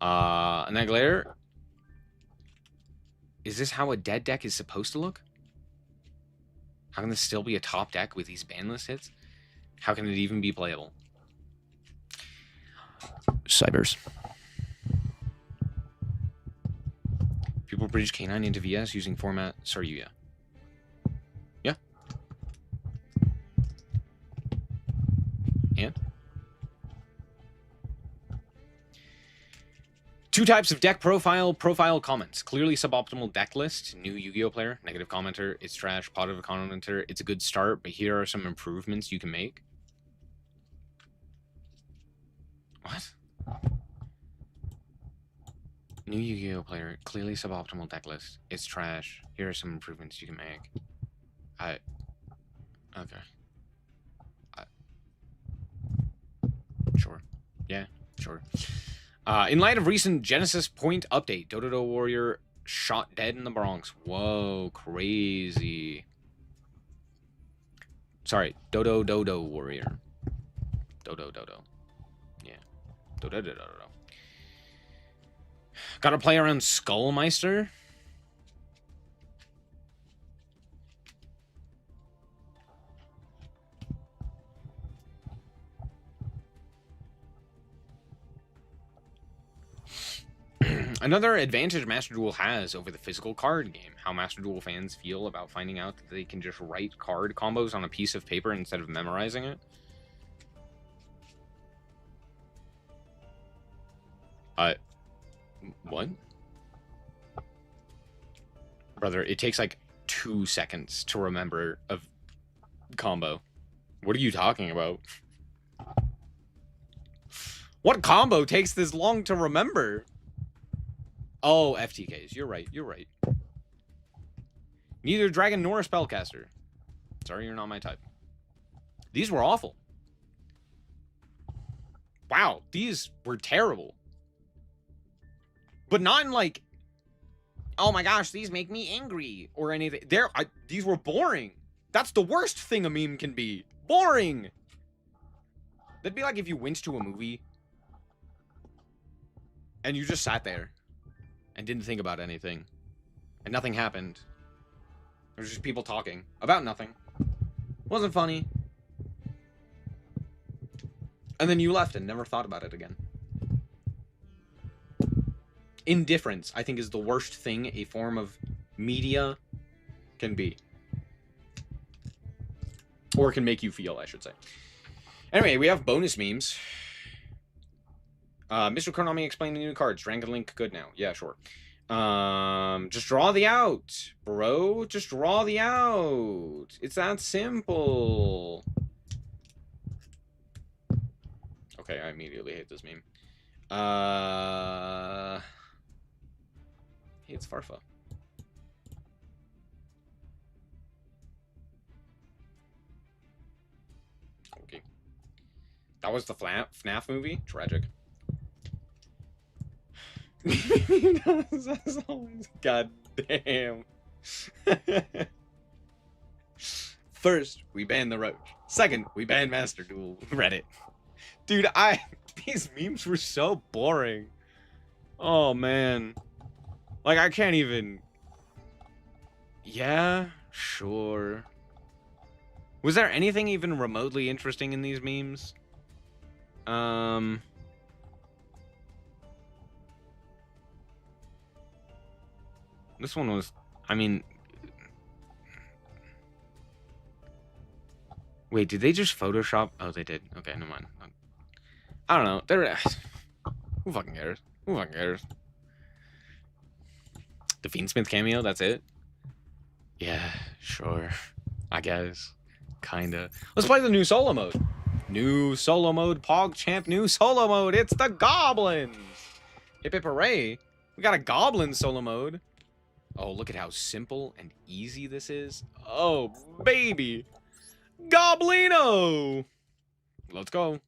then later, is this how a dead deck is supposed to look? How can this still be a top deck with these banlist hits? How can it even be playable? Cybers. People bridge K9 into VS using format Saryuya. Yeah. And? 2 types of deck profile comments. Clearly suboptimal deck list. New Yu-Gi-Oh player. Negative commenter. It's trash. Positive commenter. It's a good start, but here are some improvements you can make. What? New Yu-Gi-Oh player. Clearly suboptimal deck list. It's trash. Here are some improvements you can make. Okay. Sure. Yeah, sure. In light of recent Genesis Point update, Dodo Warrior shot dead in the Bronx. Whoa, crazy. Sorry, Dodo Warrior. Dodo. Yeah. Dodo. Gotta play around Skullmeister? Another advantage Master Duel has over the physical card game. How Master Duel fans feel about finding out that they can just write card combos on a piece of paper instead of memorizing it. What? Brother, it takes like 2 seconds to remember a combo. What are you talking about? What combo takes this long to remember? Oh, FTKs. You're right. Neither dragon nor a spellcaster. Sorry, you're not my type. These were awful. Wow, these were terrible. But not in like, oh my gosh, these make me angry or anything. These were boring. That's the worst thing a meme can be. Boring. That'd be like if you went to a movie and you just sat there and didn't think about anything and nothing happened. There was just people talking about nothing. Wasn't funny. And then you left and never thought about it again. Indifference, I think, is the worst thing a form of media can be. Or can make you feel, I should say. Anyway, we have bonus memes. Mr. Konami explained the new cards. Dragon Link good now. Yeah, sure. Just draw the out, bro. Just draw the out. It's that simple. Okay, I immediately hate this meme. Hey, it's Farfa. Okay. That was the FNAF movie? Tragic. God damn. First, we banned the Roach. Second, we banned Master Duel. Reddit. Dude, these memes were so boring. Oh, man. Like, I can't even... Yeah, sure. Was there anything even remotely interesting in these memes? This one was... I mean... Wait, did they just Photoshop? Oh, they did. Okay, never mind. I don't know. They're... Who fucking cares? Who fucking cares? The Fiendsmith cameo, that's it? Yeah, sure. I guess. Kinda. Let's play the new solo mode. New solo mode, PogChamp, new solo mode. It's the Goblins! Hip hip hooray. We got a Goblin solo mode. Oh, look at how simple and easy this is. Oh, baby. Goblino! Let's go.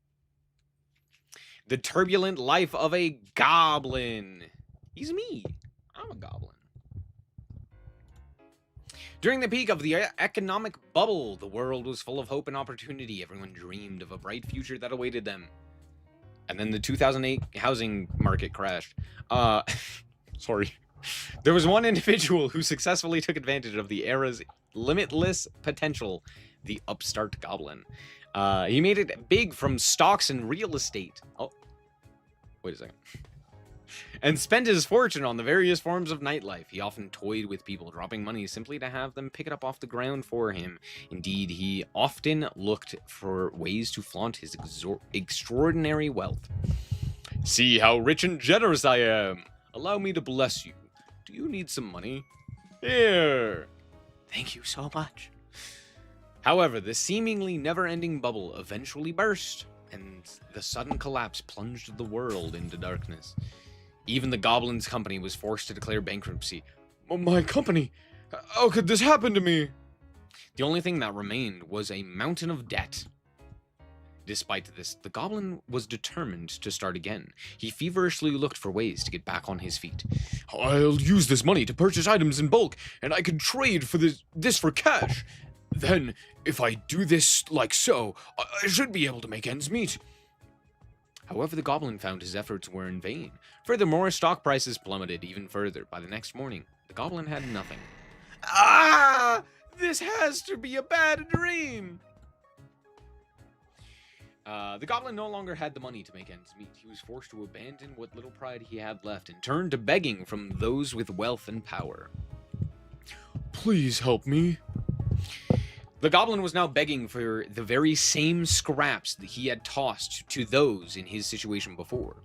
The turbulent life of a goblin. He's me. I'm a goblin. During the peak of the economic bubble, the world was full of hope and opportunity. Everyone dreamed of a bright future that awaited them. And then the 2008 housing market crashed. Sorry. There was one individual who successfully took advantage of the era's limitless potential, the upstart goblin. He made it big from stocks and real estate. Oh, wait a second. And spent his fortune on the various forms of nightlife. He often toyed with people, dropping money simply to have them pick it up off the ground for him. Indeed, he often looked for ways to flaunt his extraordinary wealth. See how rich and generous I am. Allow me to bless you. Do you need some money? Here. Thank you so much. However, the seemingly never-ending bubble eventually burst, and the sudden collapse plunged the world into darkness. Even the Goblin's company was forced to declare bankruptcy. My company? How could this happen to me? The only thing that remained was a mountain of debt. Despite this, the goblin was determined to start again. He feverishly looked for ways to get back on his feet. I'll use this money to purchase items in bulk, and I can trade for this for cash. Then, if I do this like so, I should be able to make ends meet. However, the goblin found his efforts were in vain. Furthermore, stock prices plummeted even further. By the next morning, the goblin had nothing. Ah! This has to be a bad dream! The goblin no longer had the money to make ends meet. He was forced to abandon what little pride he had left and turn to begging from those with wealth and power. Please help me. The goblin was now begging for the very same scraps that he had tossed to those in his situation before.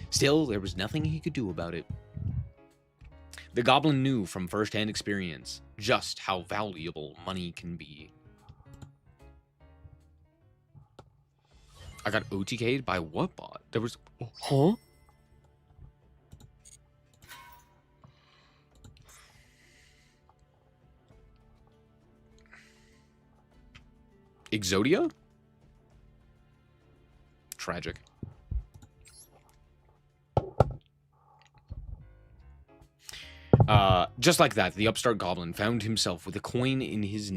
Still, there was nothing he could do about it. The goblin knew from first-hand experience just how valuable money can be. I got OTK'd by what bot? There was... Huh? Exodia? Tragic. Just like that, the upstart goblin found himself with a coin in his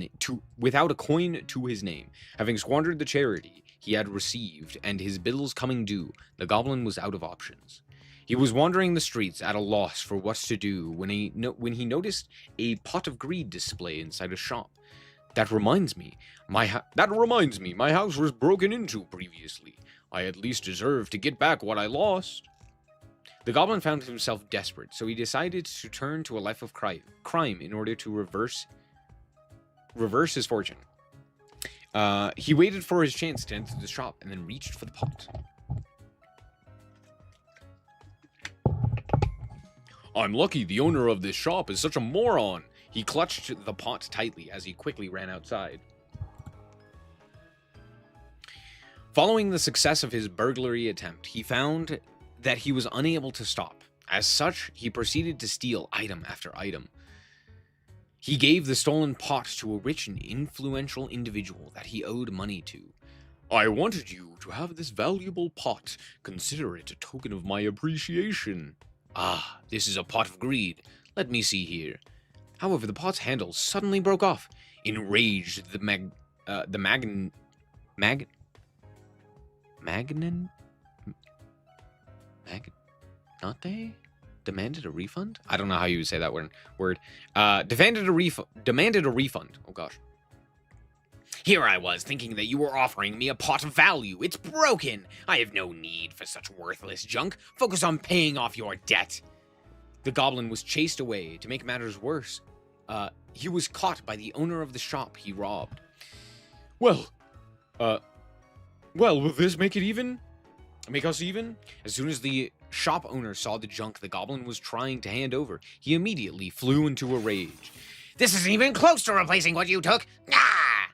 without a coin to his name. Having squandered the charity he had received and his bills coming due, the goblin was out of options. He was wandering the streets at a loss for what to do when he noticed a pot of greed display inside a shop. That reminds me, my house was broken into previously. I at least deserve to get back what I lost. The goblin found himself desperate, so he decided to turn to a life of crime in order to reverse his fortune. He waited for his chance to enter the shop and then reached for the pot. I'm lucky the owner of this shop is such a moron. He clutched the pot tightly as he quickly ran outside. Following the success of his burglary attempt, he found that he was unable to stop. As such, he proceeded to steal item after item. He gave the stolen pot to a rich and influential individual that he owed money to. I wanted you to have this valuable pot. Consider it a token of my appreciation. Ah, this is a pot of greed. Let me see here. However, the pot's handle suddenly broke off. Enraged, the magnate demanded a refund? I don't know how you would say that word. Demanded a refund. Oh gosh. Here I was thinking that you were offering me a pot of value. It's broken. I have no need for such worthless junk. Focus on paying off your debt. The goblin was chased away. To make matters worse, he was caught by the owner of the shop he robbed. Well, will this make it even? Make us even? As soon as the shop owner saw the junk the goblin was trying to hand over, he immediately flew into a rage. This isn't even close to replacing what you took! Ah!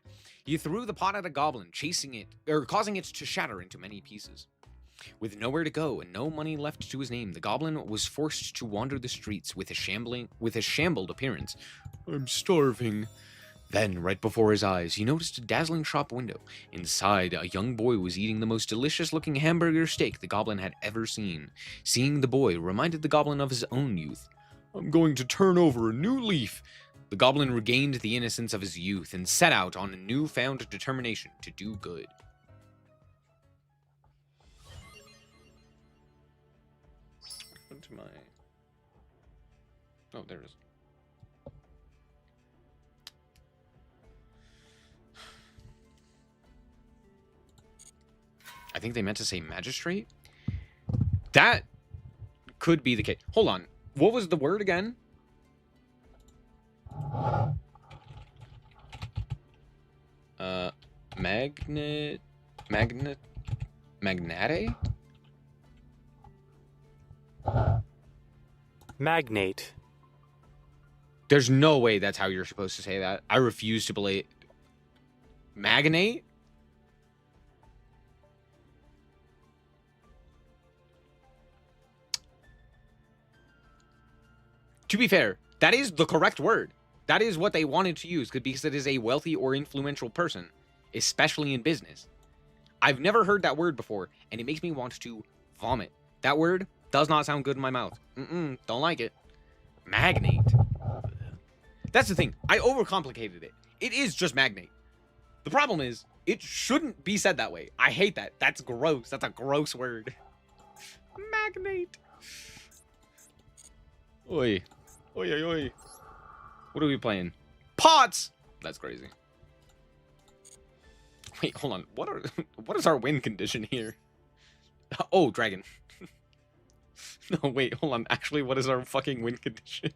He threw the pot at a goblin, causing it to shatter into many pieces. With nowhere to go and no money left to his name, the goblin was forced to wander the streets with a shambled appearance. I'm starving. Then, right before his eyes, he noticed a dazzling shop window. Inside, a young boy was eating the most delicious-looking hamburger steak the goblin had ever seen. Seeing the boy reminded the goblin of his own youth. I'm going to turn over a new leaf. The goblin regained the innocence of his youth and set out on a newfound determination to do good. What to my... Oh, there it is. I think they meant to say magistrate. That could be the case. Hold on. What was the word again? Magnate? Magnate. There's no way that's how you're supposed to say that. I refuse to believe. Magnate? To be fair, that is the correct word. That is what they wanted to use, because it is a wealthy or influential person, especially in business. I've never heard that word before, and it makes me want to vomit. That word does not sound good in my mouth. Don't like it. Magnate. That's the thing. I overcomplicated it. It is just magnate. The problem is, it shouldn't be said that way. I hate that. That's gross. That's a gross word. Magnate. Oi. Oi, oi, oi. What are we playing? Pots! That's crazy. Wait, hold on. What is our win condition here? Oh, dragon. No, wait, hold on. Actually, what is our fucking win condition?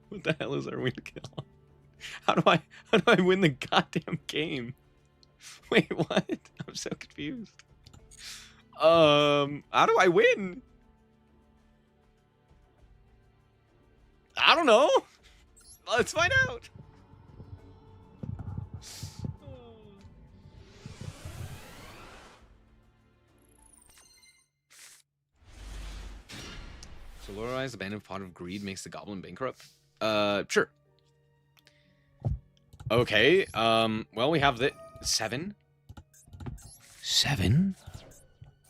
What the hell is our win condition? How do I win the goddamn game? Wait, what? I'm so confused. How do I win? I don't know. Let's find out. Solarize the band of Pot of Greed makes the goblin bankrupt. Sure. Okay, well, we have the 7. 7?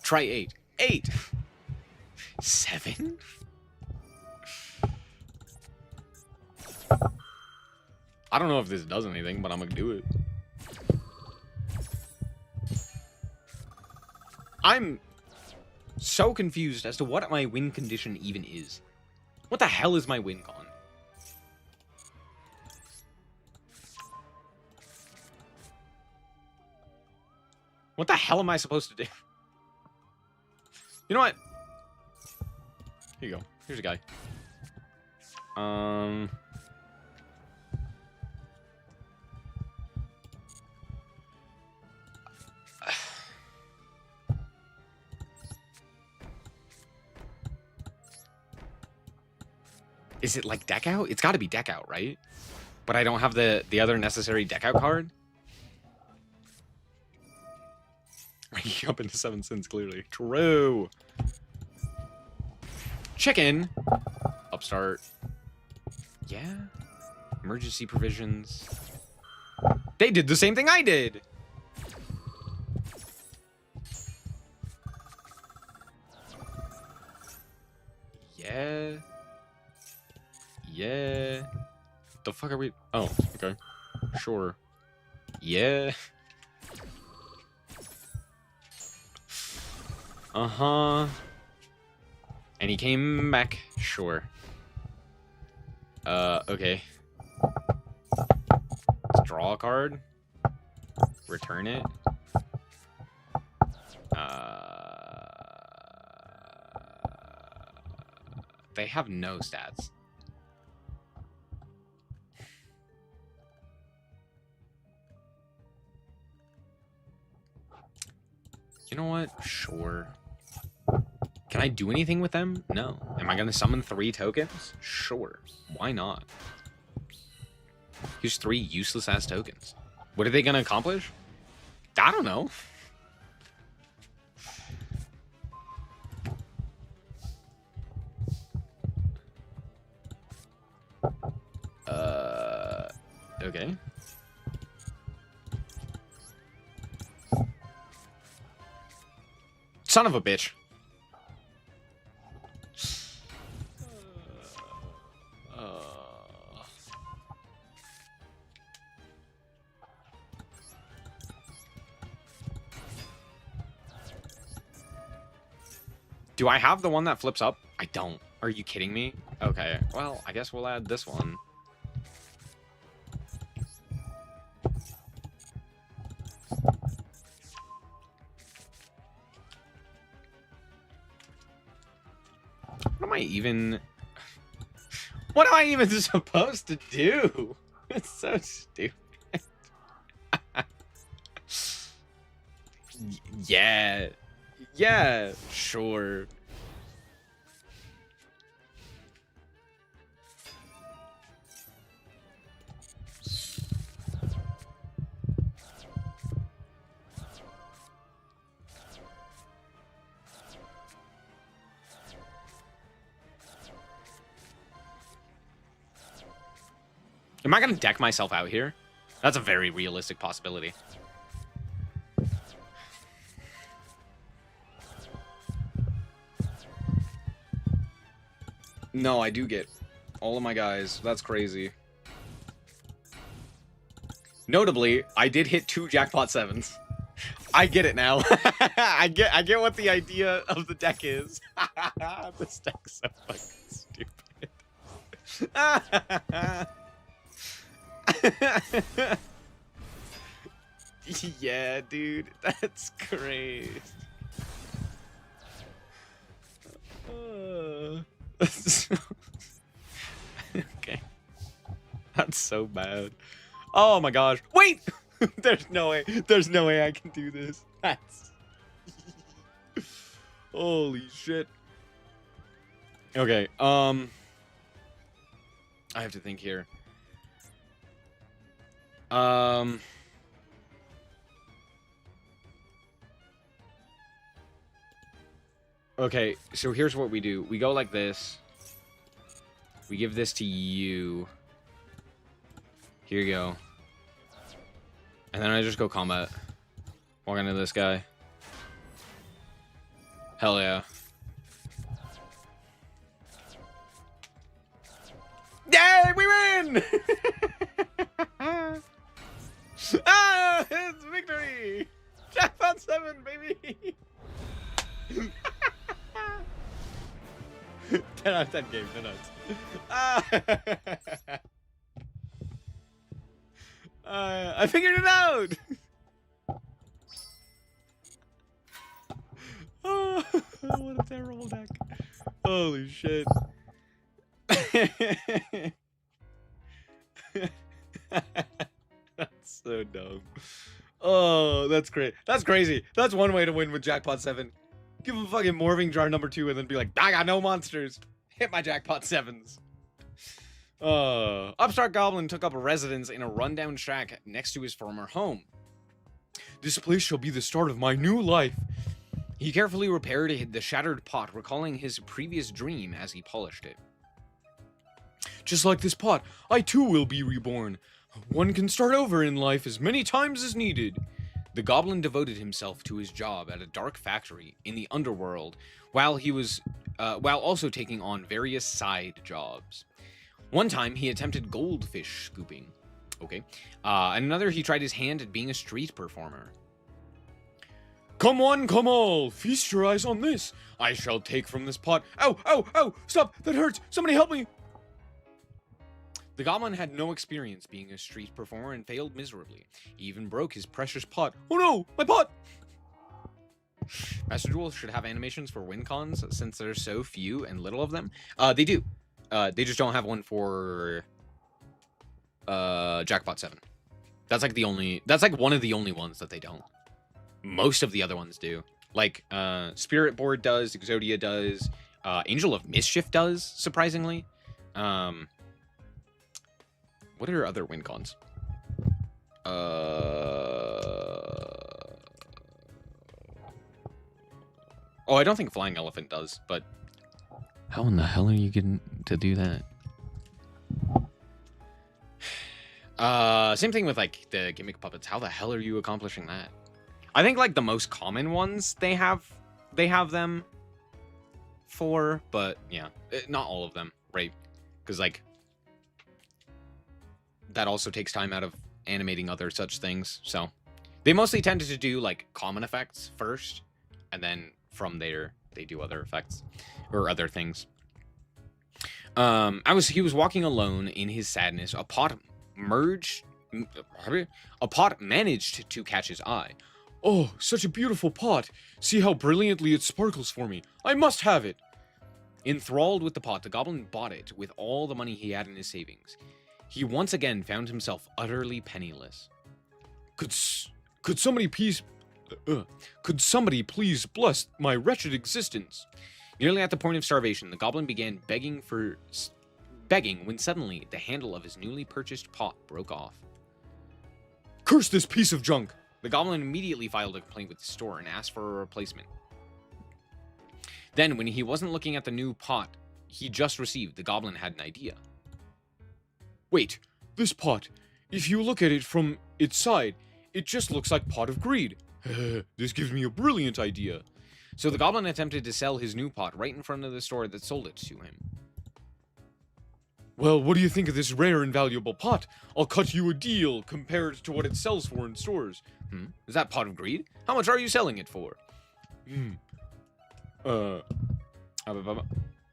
Try 8. 8! 7? I don't know if this does anything, but I'm gonna do it. I'm so confused as to what my win condition even is. What the hell is my win con? What the hell am I supposed to do? You know what? Here you go. Here's a guy. Is it like deck out? It's got to be deck out, right? But I don't have the other necessary deck out card. Ranking up into 7 cents, clearly. True. Chicken. Upstart. Yeah. Emergency provisions. They did the same thing I did. Yeah. Yeah. The fuck are we? Oh, okay. Sure. Yeah. Uh-huh. And he came back. Sure. Okay. Let's draw a card. Return it. They have no stats. You know what? Sure. Can I do anything with them? No. Am I going to summon 3 tokens? Sure. Why not? Here's 3 useless-ass tokens. What are they going to accomplish? I don't know. Okay. Son of a bitch. Do I have the one that flips up? I don't. Are you kidding me? Okay, well, I guess we'll add this one. What am I even... What am I even supposed to do? It's so stupid. Yeah. Yeah, sure. Am I gonna deck myself out here? That's a very realistic possibility. No, I do get all of my guys. That's crazy. Notably, I did hit 2 jackpot 7s. I get it now. I get what the idea of the deck is. This deck's so fucking stupid. Yeah, dude, that's crazy. Okay. That's so bad. Oh my gosh. Wait! There's no way. There's no way I can do this. That's... Holy shit. Okay, I have to think here. Okay, so here's what we do. We go like this. We give this to you. Here you go. And then I just go combat. Walk into this guy. Hell yeah. Yay, we win! Ah, it's victory! Jackpot 7, baby! 10 out of 10 game, no nuts. I figured it out! Oh, what a terrible deck. Holy shit. That's so dumb. Oh, that's great. That's crazy. That's one way to win with Jackpot 7. Give him fucking Morphing Jar number 2 and then be like, I got no monsters. Hit my Jackpot 7s. Upstart Goblin took up a residence in a rundown shack next to his former home. This place shall be the start of my new life. He carefully repaired the shattered pot, recalling his previous dream as he polished it. Just like this pot, I too will be reborn. One can start over in life as many times as needed. The goblin devoted himself to his job at a dark factory in the underworld, while also taking on various side jobs. One time, he attempted goldfish scooping. Okay. And another, he tried his hand at being a street performer. Come one, come all, feast your eyes on this. I shall take from this pot. Ow, ow, ow, stop, that hurts, somebody help me. The goblin had no experience being a street performer and failed miserably. He even broke his precious pot. Oh no, my pot! Master Duel should have animations for win cons since there's so few and little of them. They do. They just don't have one for Jackpot 7. That's like one of the only ones that they don't. Most of the other ones do. Like Spirit Board does, Exodia does, Angel of Mischief does, surprisingly. What are other win cons? Oh, I don't think Flying Elephant does, but how in the hell are you getting to do that? Same thing with like the gimmick puppets. How the hell are you accomplishing that? I think like the most common ones they have them for, but yeah, not all of them, right? Because like that also takes time out of animating other such things. So they mostly tended to do like common effects first, and then from there they do other effects or other things. He was walking alone in his sadness. A pot managed to catch his eye. Oh, such a beautiful pot. See how brilliantly it sparkles for me. I must have it. Enthralled with the pot, the goblin bought it with all the money he had in his savings. He once again found himself utterly penniless. Could somebody please bless my wretched existence? Nearly at the point of starvation, the goblin began begging when suddenly the handle of his newly purchased pot broke off. Curse this piece of junk! The goblin immediately filed a complaint with the store and asked for a replacement. Then, when he wasn't looking at the new pot he just received, the goblin had an idea. Wait, this pot, if you look at it from its side, it just looks like Pot of Greed. This gives me a brilliant idea. So the goblin attempted to sell his new pot right in front of the store that sold it to him. Well, what do you think of this rare and valuable pot? I'll cut you a deal compared to what it sells for in stores. Is that pot of greed? How much are you selling it for?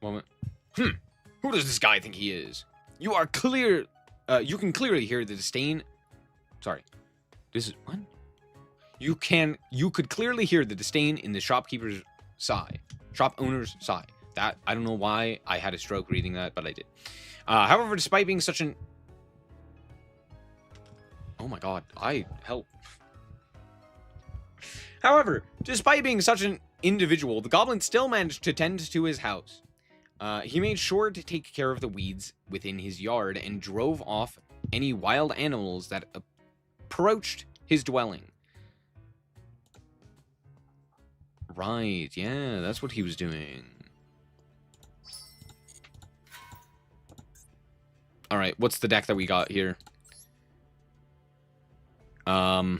Moment. Who does this guy think he is? You are clear. You can clearly hear the disdain. Sorry. This is what? You could clearly hear the disdain in the shopkeeper's sigh. Shop owner's sigh. That, I don't know why I had a stroke reading that, but I did. However, despite being such an... Oh my god, help. However, despite being such an individual, the goblin still managed to tend to his house. He made sure to take care of the weeds within his yard and drove off any wild animals that approached his dwelling. Right, yeah, that's what he was doing. Alright, what's the deck that we got here? Huh?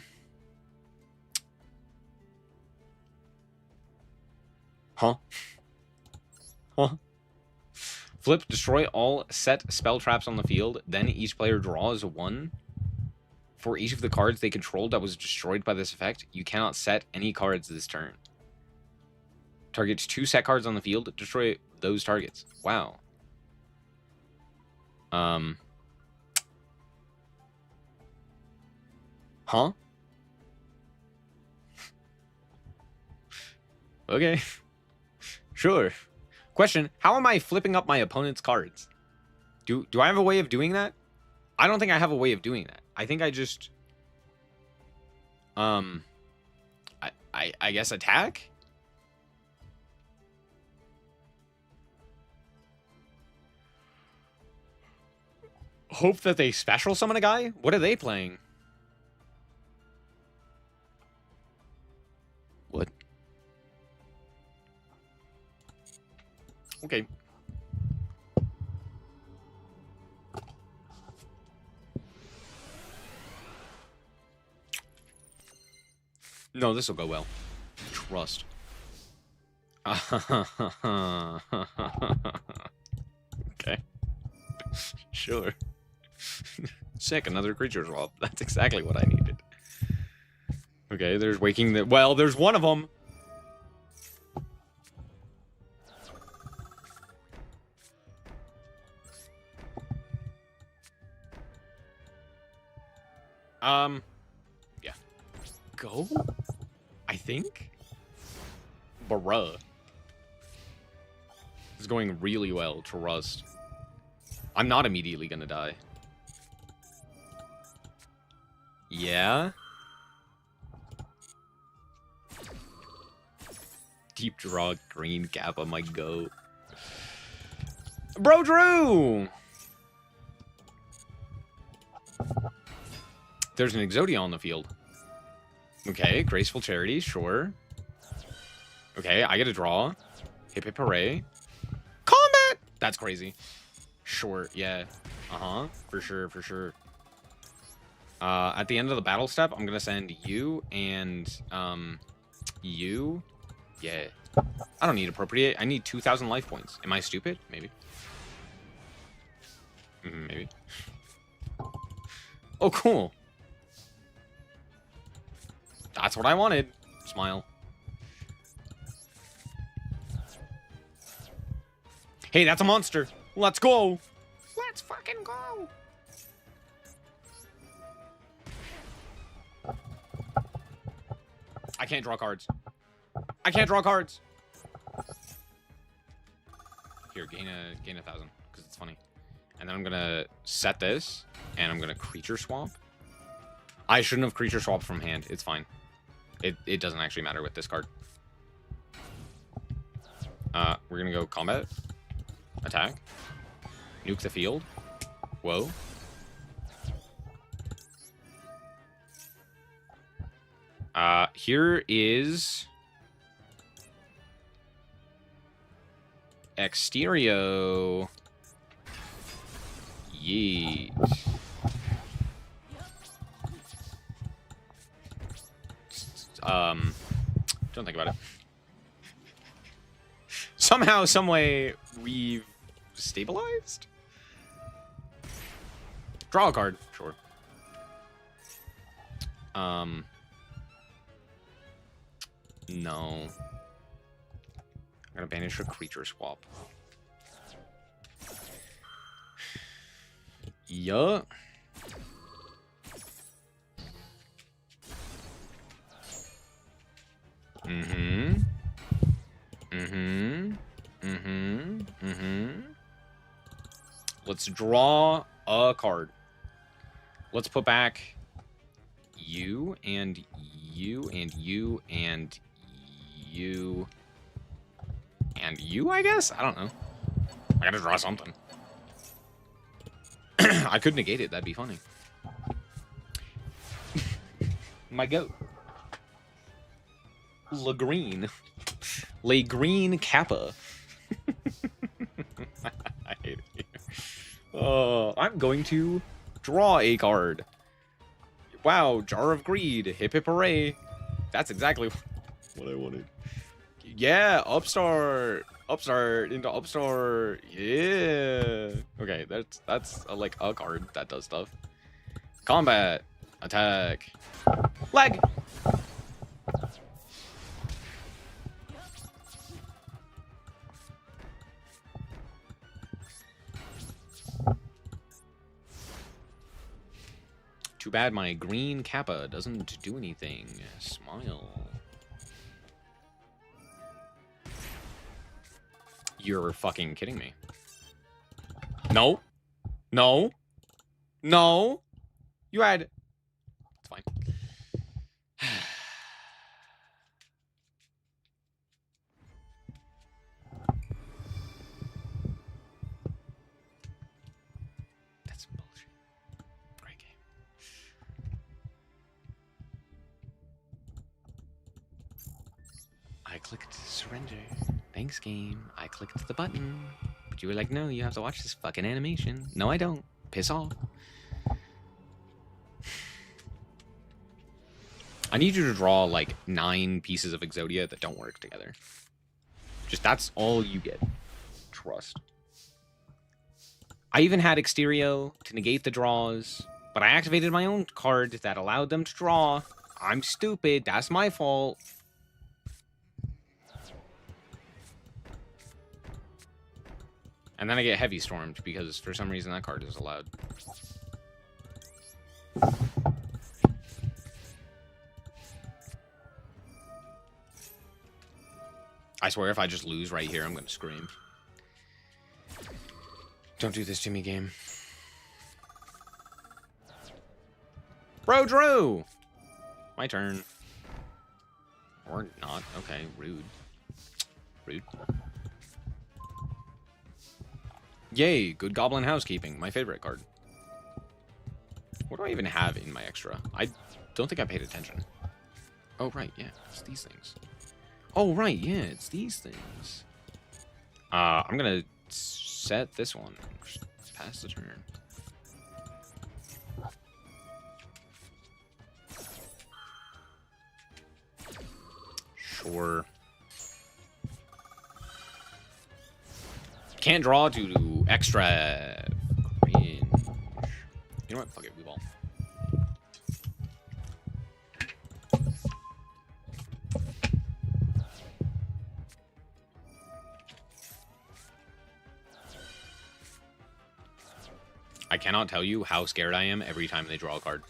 Huh? Flip, destroy all set spell traps on the field. Then each player draws one for each of the cards they controlled that was destroyed by this effect. You cannot set any cards this turn. Targets 2 set cards on the field. Destroy those targets. Wow. Huh? Okay. Sure. Question, how am I flipping up my opponent's cards? Do I have a way of doing that? I don't think I have a way of doing that. I think I just... I guess attack? Hope that they special summon a guy? What are they playing? What? Okay. No, this will go well. Trust. Okay. Sure. Sick, another creature swap. That's exactly what I needed. Okay, there's waking the... Well, there's one of them. Yeah. Go? I think? Bruh. This is going really well. Trust. I'm not immediately gonna die. Yeah? Deep draw, green Kappa, my goat. Bro Drew! There's an Exodia on the field. Okay, Graceful Charity, sure. Okay, I get a draw. Hip hip hooray. Combat! That's crazy. Sure, yeah. Uh-huh, for sure, for sure. At the end of the battle step, I'm gonna send you and, you. Yeah. I don't need appropriate. I need 2,000 life points. Am I stupid? Maybe. Maybe. Oh, cool. That's what I wanted. Smile. Hey, that's a monster. Let's go. Let's fucking go. I can't draw cards. I can't draw cards. Here, gain a 1,000 because it's funny. And then I'm gonna set this, and I'm gonna creature swap. I shouldn't have creature swapped from hand. It's fine. It doesn't actually matter with this card. We're gonna go combat, attack, nuke the field. Whoa. Here is Exterio. Yeet. Don't think about it. Somehow, someway, we've stabilized? Draw a card. Sure. No. I'm gonna banish a creature swap. Yeah. Let's draw a card. Let's put back you and you and you and you and you, I guess? I don't know. I gotta draw something. I could negate it. That'd be funny. My goat. Le Green. Le Green Kappa. I hate it. I'm going to draw a card. Wow, Jar of Greed. Hip hip hooray. That's exactly what I wanted. Yeah, Upstart. Upstart into Upstart. Yeah. Okay, that's like a card that does stuff. Combat. Attack. Leg. Too bad my green Kappa doesn't do anything. Smile. You're fucking kidding me. No. No. No. You had... It's fine. That's some bullshit. Great game. I clicked surrender. Thanks, game. I clicked the button. But you were like, no, you have to watch this fucking animation. No, I don't. Piss off. I need you to draw, like, 9 pieces of Exodia that don't work together. Just, that's all you get. Trust. I even had Exterio to negate the draws, but I activated my own card that allowed them to draw. I'm stupid. That's my fault. And then I get Heavy Stormed because for some reason that card is allowed. I swear if I just lose right here, I'm going to scream. Don't do this to me, game. Bro, Drew! My turn. Or not. Okay, rude. Rude. Yay, good Goblin Housekeeping. My favorite card. What do I even have in my extra? I don't think I paid attention. Oh, right, yeah. It's these things. Oh, right, yeah, it's these things. I'm gonna set this one. Just pass the turn. Sure. Can't draw due to extra cringe. You know what? Fuck it, we ball. I cannot tell you how scared I am every time they draw a card.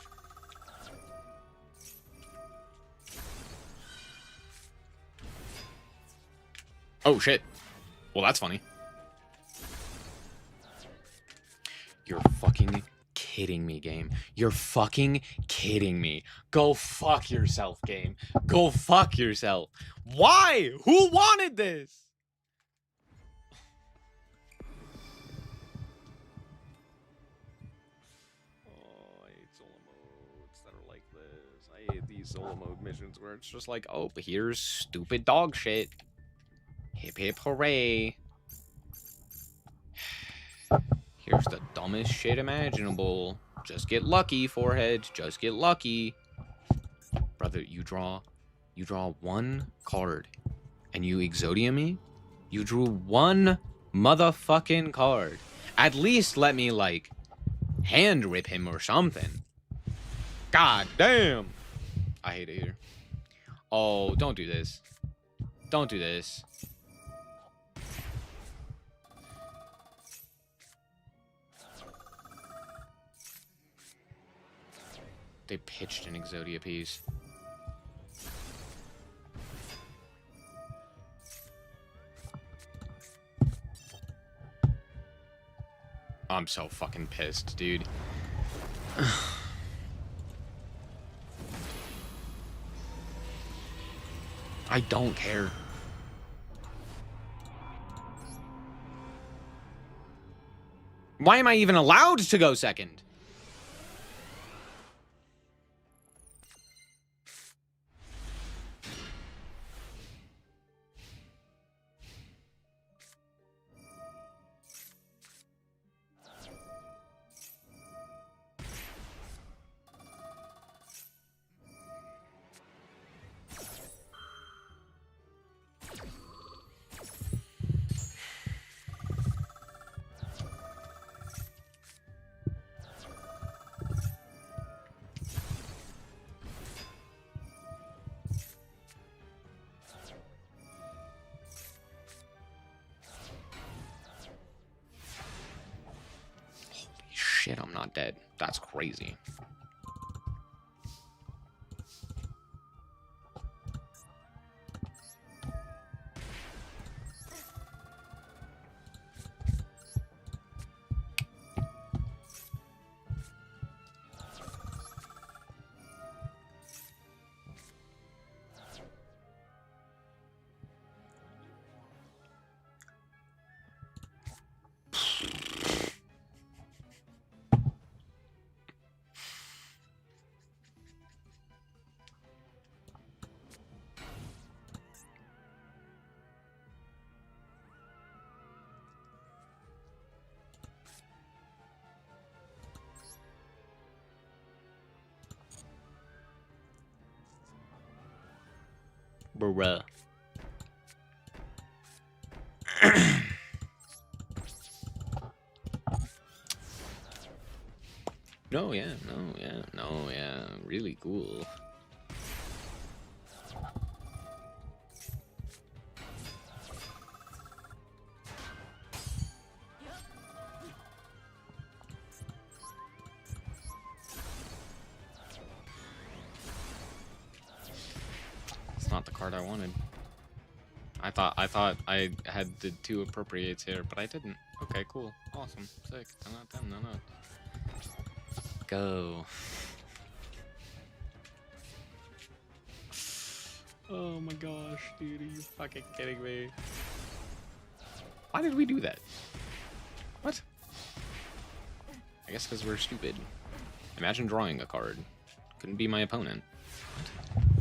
Oh, shit. Well, that's funny. You're fucking kidding me, game. You're fucking kidding me. Go fuck yourself, game. Go fuck yourself. Why? Who wanted this? Oh, I hate solo modes that are like this. I hate these solo mode missions where it's just like, oh, but here's stupid dog shit. Hip hip hooray. Here's the dumbest shit imaginable. Just get lucky, forehead. Just get lucky. Brother, you draw one card and you Exodia me? You drew one motherfucking card. At least let me, like, hand rip him or something. God damn. I hate it here. Oh, don't do this. Don't do this. They pitched an Exodia piece. I'm so fucking pissed, dude. I don't care. Why am I even allowed to go second? Shit, I'm not dead. That's crazy. Bruh. No, yeah, no, yeah, no, yeah. Really cool. It's not the card I wanted. I thought I had the 2 appropriates here, but I didn't. Okay, cool. Awesome. Sick. 10 out of 10. No. Go. Oh my gosh, dude. Are you fucking kidding me? Why did we do that? What? I guess because we're stupid. Imagine drawing a card. Couldn't be my opponent. What?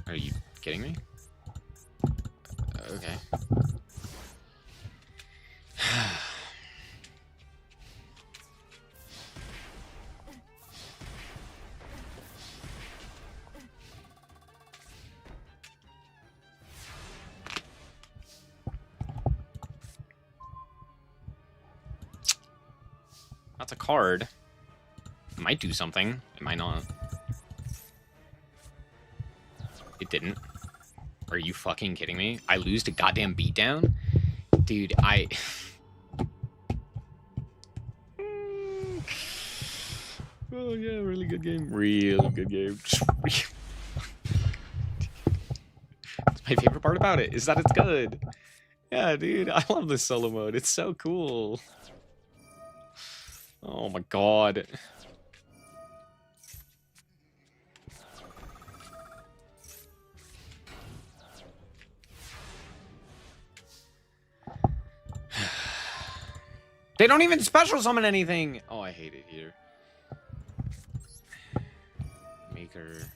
Are you kidding me? Okay. That's a card. It might do something. It might not. It didn't. Are you fucking kidding me? I lose to goddamn beatdown? Dude, Oh yeah, really good game. Really good game. That's my favorite part about it, is that it's good. Yeah, dude, I love this solo mode. It's so cool. Oh my god. They don't even special summon anything. Oh, I hate it here. Maker.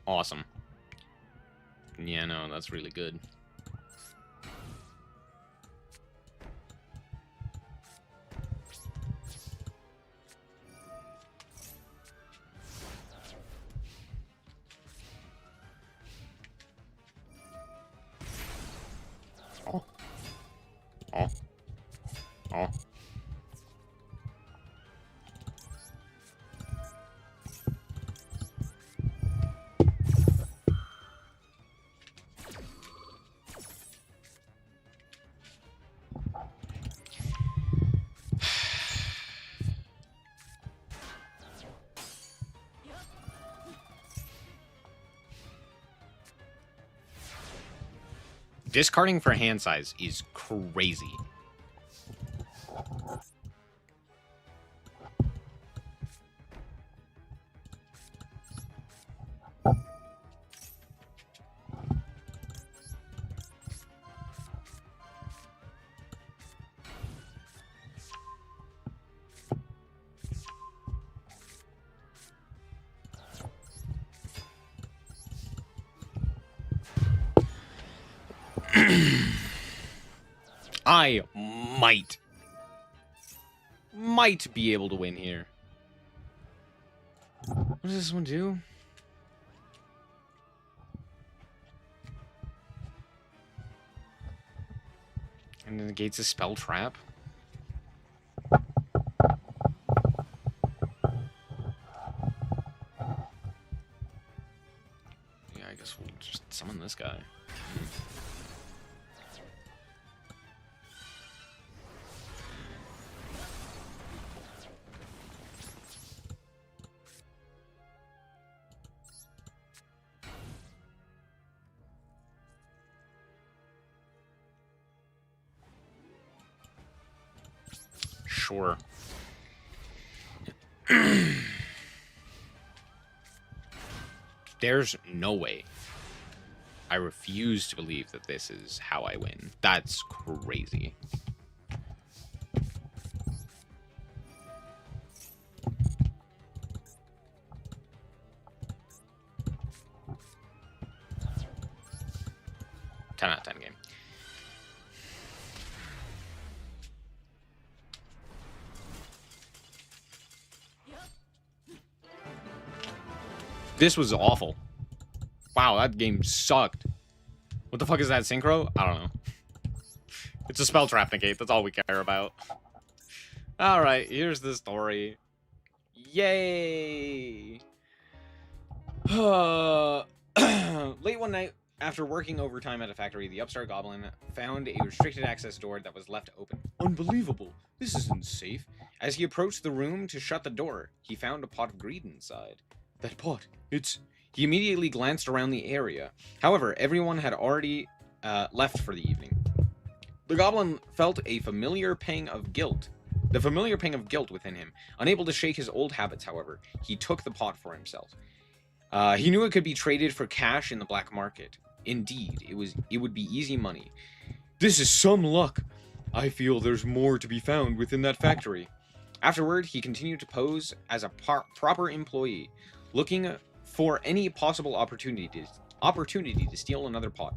Awesome. Yeah, no, that's really good. Oh. Oh. Oh. Discarding for hand size is crazy. I might be able to win here. What does this one do? And it negates a spell trap. Yeah, I guess we'll just summon this guy. Sure. There's no way. I refuse to believe that this is how I win. That's crazy. Ten out of 10 game. This was awful. Wow, that game sucked. What the fuck is that, synchro? I don't know. It's a spell trap negate. That's all we care about. Alright, here's the story. Yay! Late one night, after working overtime at a factory, the upstart goblin found a restricted access door that was left open. Unbelievable. This isn't safe. As he approached the room to shut the door, he found a pot of greed inside. That pot, it's... He immediately glanced around the area. However, everyone had already left for the evening. The goblin felt a familiar pang of guilt. The familiar pang of guilt within him. Unable to shake his old habits, however, he took the pot for himself. He knew it could be traded for cash in the black market. Indeed, it would be easy money. This is some luck. I feel there's more to be found within that factory. Afterward, he continued to pose as a proper employee, looking for any possible opportunity to steal another pot.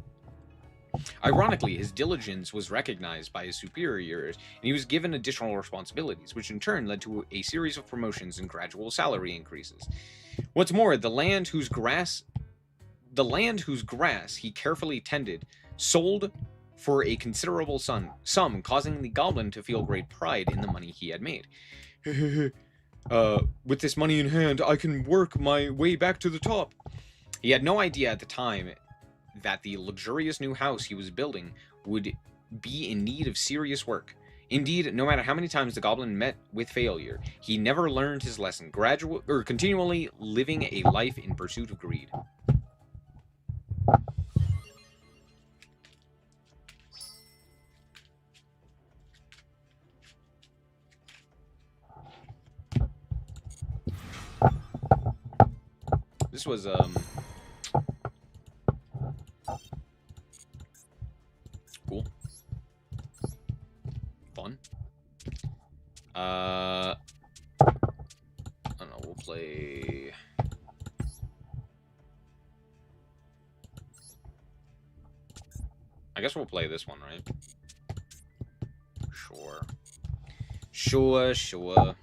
Ironically, his diligence was recognized by his superiors, and he was given additional responsibilities, which in turn led to a series of promotions and gradual salary increases. What's more, the land whose grass he carefully tended sold for a considerable sum, causing the goblin to feel great pride in the money he had made. With this money in hand, I can work my way back to the top. He had no idea at the time that the luxurious new house he was building would be in need of serious work. Indeed, no matter how many times the goblin met with failure, he never learned his lesson, continually living a life in pursuit of greed. This was, cool. Fun. I don't know, we'll play... guess we'll play this one, right? Sure. Sure, sure.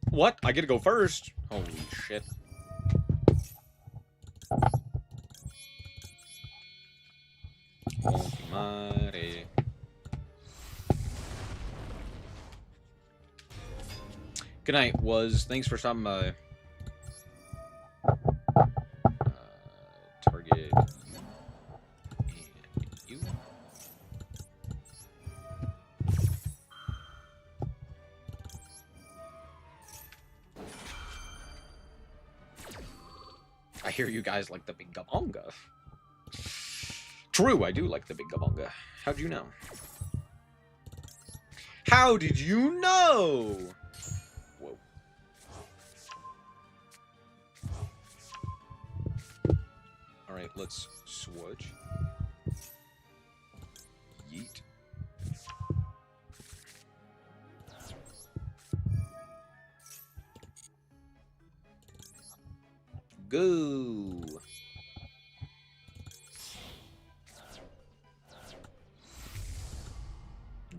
What? I get to go first? Holy shit. Mare. Good night, Was. Thanks for stopping by. Target. And you. I hear you guys like the big gabonga. True, I do like the big gabonga. How'd you know? How did you know? Whoa. Alright, let's switch. Yeet. Go.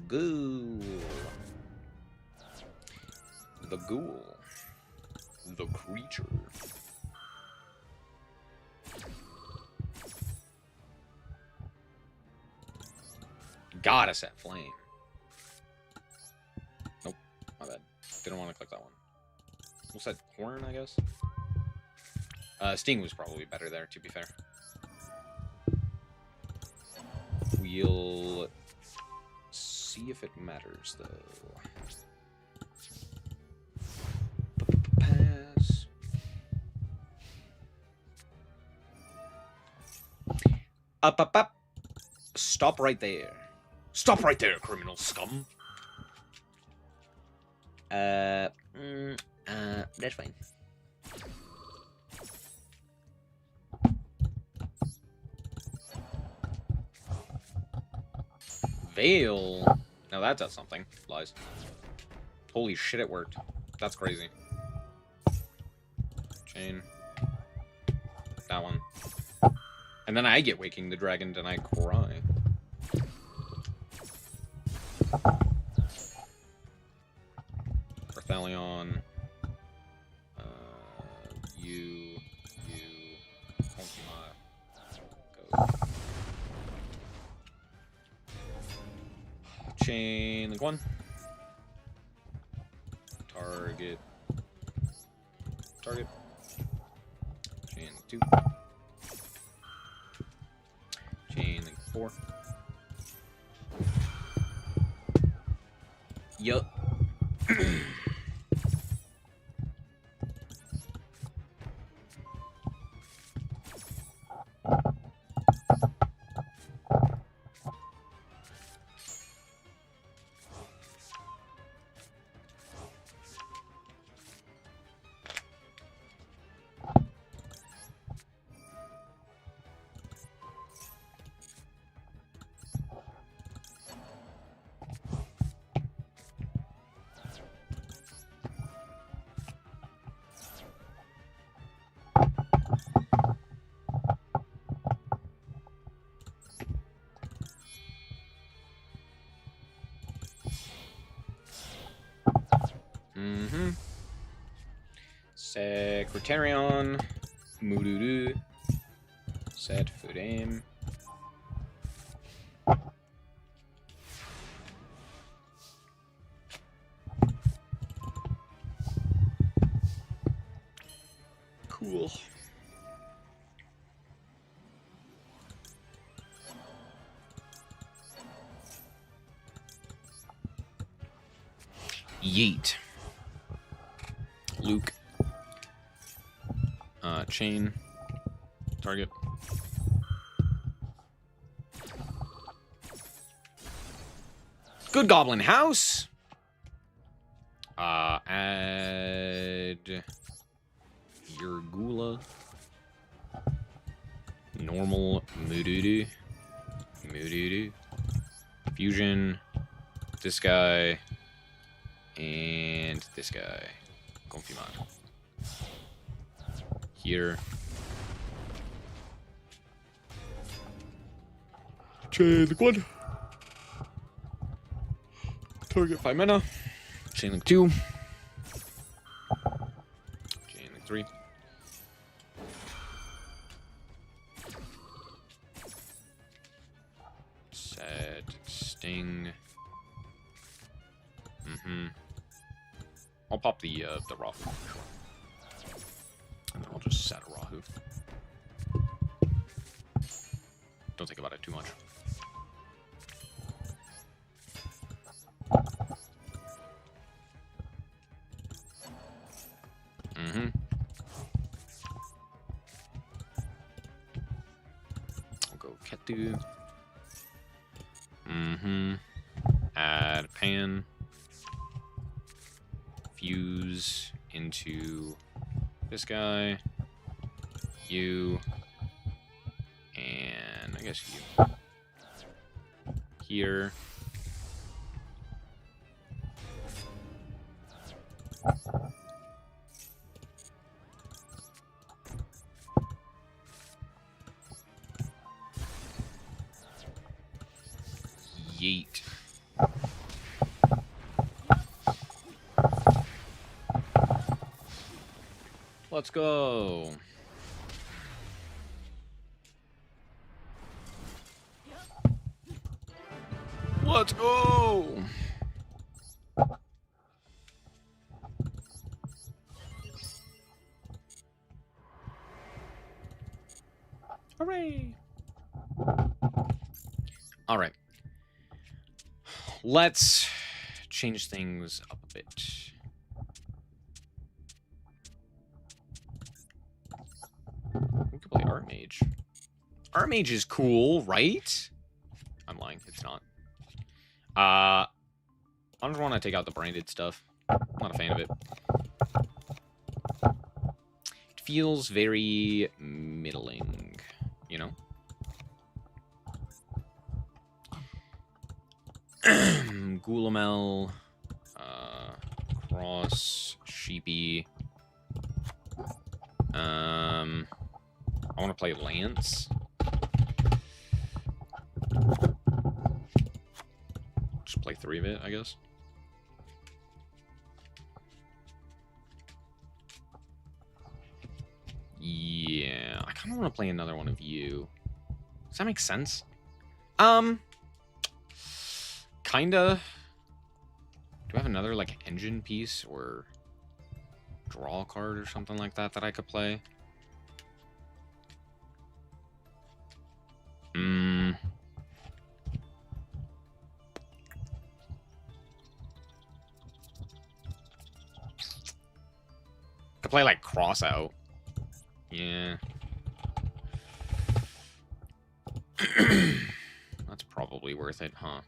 Ghoul. The ghoul. The creature. Gotta set flame. Nope. My bad. Didn't want to click that one. We'll set horn, I guess. Sting was probably better there, to be fair. We'll see if it matters, though. Pass. Up. Stop right there. Stop right there, criminal scum. That's fine. Veil. Now that does something. Lies. Holy shit, it worked. That's crazy. Chain. That one. And then I get Waking the Dragon and I cry. Arthalion. You. Pokemon. Go. Chain link 1. Target. Chain link 2. Chain link 4. Yup. Secretarion. Mururu. Set foot aim. Cool. Yeet. Luke. Chain. Target. Good Goblin House. Add your Gula. Normal Mududu. Fusion. This guy. And this guy. Confirmado. Here. Chain link 1. Target 5 mana. Chain link 2. Chain link 3. Set Sting. I'll pop the Rahu. And then I'll just set a Rahu. Don't think about it too much. I'll go Ketu. Add Pan. Fuse into this guy. You. And I guess you. Here. Yeet. Let's go. Let's go. Hooray. All right. Let's change things up a bit. We could play Archmage. Archmage is cool, right? I'm lying. It's not. I just want to take out the branded stuff. Not a fan of it. It feels very middling, you know? Gulamel, Cross, Sheepy. I want to play Lance. Just play 3 of it, I guess. Yeah, I kind of want to play another one of you. Does that make sense? Kinda. Do I have another, like, engine piece or draw a card or something like that that I could play? Could play, like, Cross Out. Yeah. That's probably worth it, huh?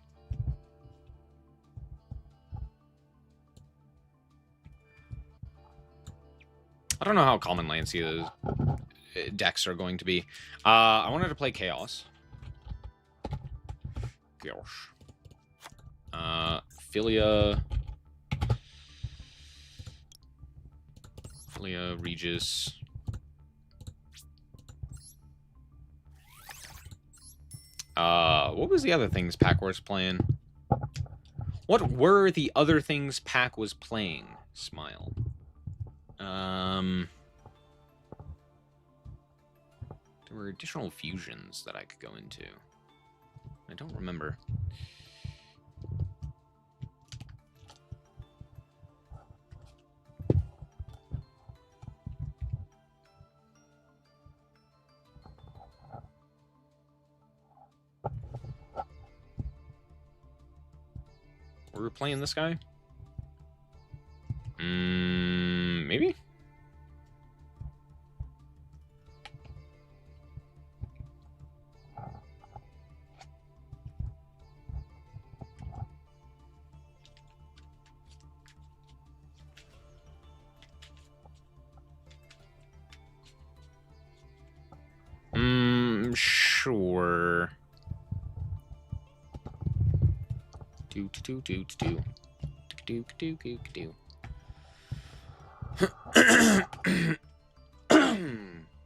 I don't know how common Lancia's decks are going to be. I wanted to play Chaos. Philia. Philia, Regis. What was the other things Pack was playing? What were the other things Pack was playing? Smile. There were additional fusions that I could go into. I don't remember. Were we playing this guy? Maybe? Sure. Do do do do do do do do.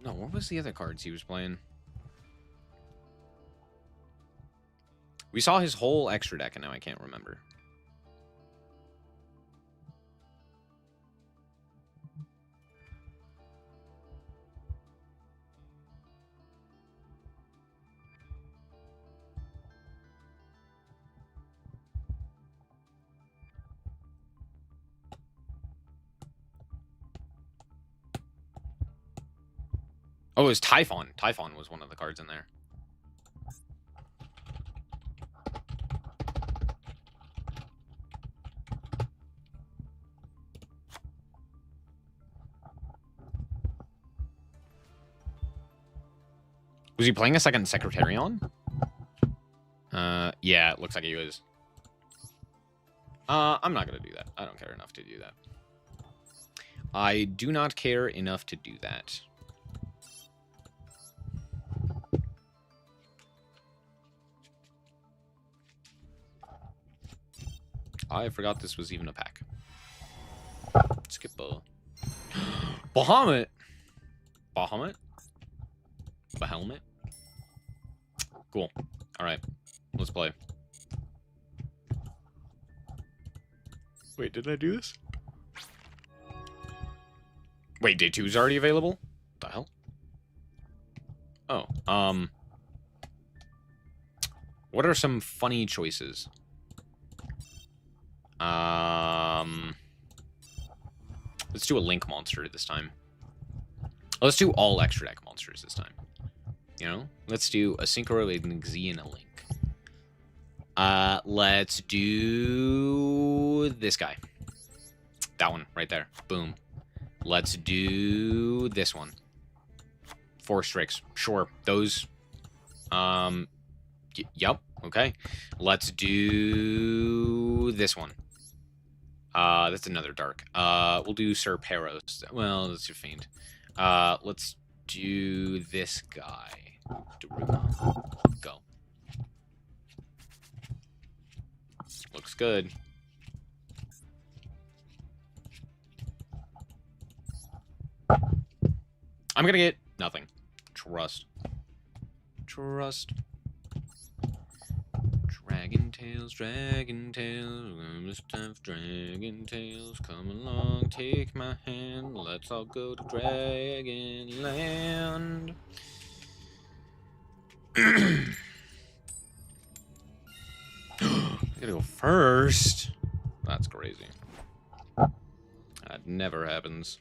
No, what was the other cards he was playing? We saw his whole extra deck, and now I can't remember. Oh, it was Typhon. Typhon was one of the cards in there. Was he playing a second Secretarion? Yeah, it looks like he was. I'm not gonna do that. I don't care enough to do that. I do not care enough to do that. I forgot this was even a pack. Skip a... Bahamut! Bahamut? Bahelmet? Cool. Alright. Let's play. Wait, did I do this? Wait, day 2 is already available? What the hell? Oh, what are some funny choices? Let's do a Link monster this time. Let's do all extra deck monsters this time. You know? Let's do a Synchro, a Xi, and a Link. Let's do this guy. That one, right there. Boom. Let's do this one. 4 Strix. Sure. Those, yep. Okay. Let's do this one. That's another dark. We'll do Sir Peros. Well, that's your fiend. Let's do this guy. Daruma. Go. Looks good. I'm gonna get nothing. Trust. Trust. Dragon Tales, Dragon Tales, stuff, Dragon Tales, come along, take my hand, let's all go to Dragon Land. I gotta go first. That's crazy. That never happens.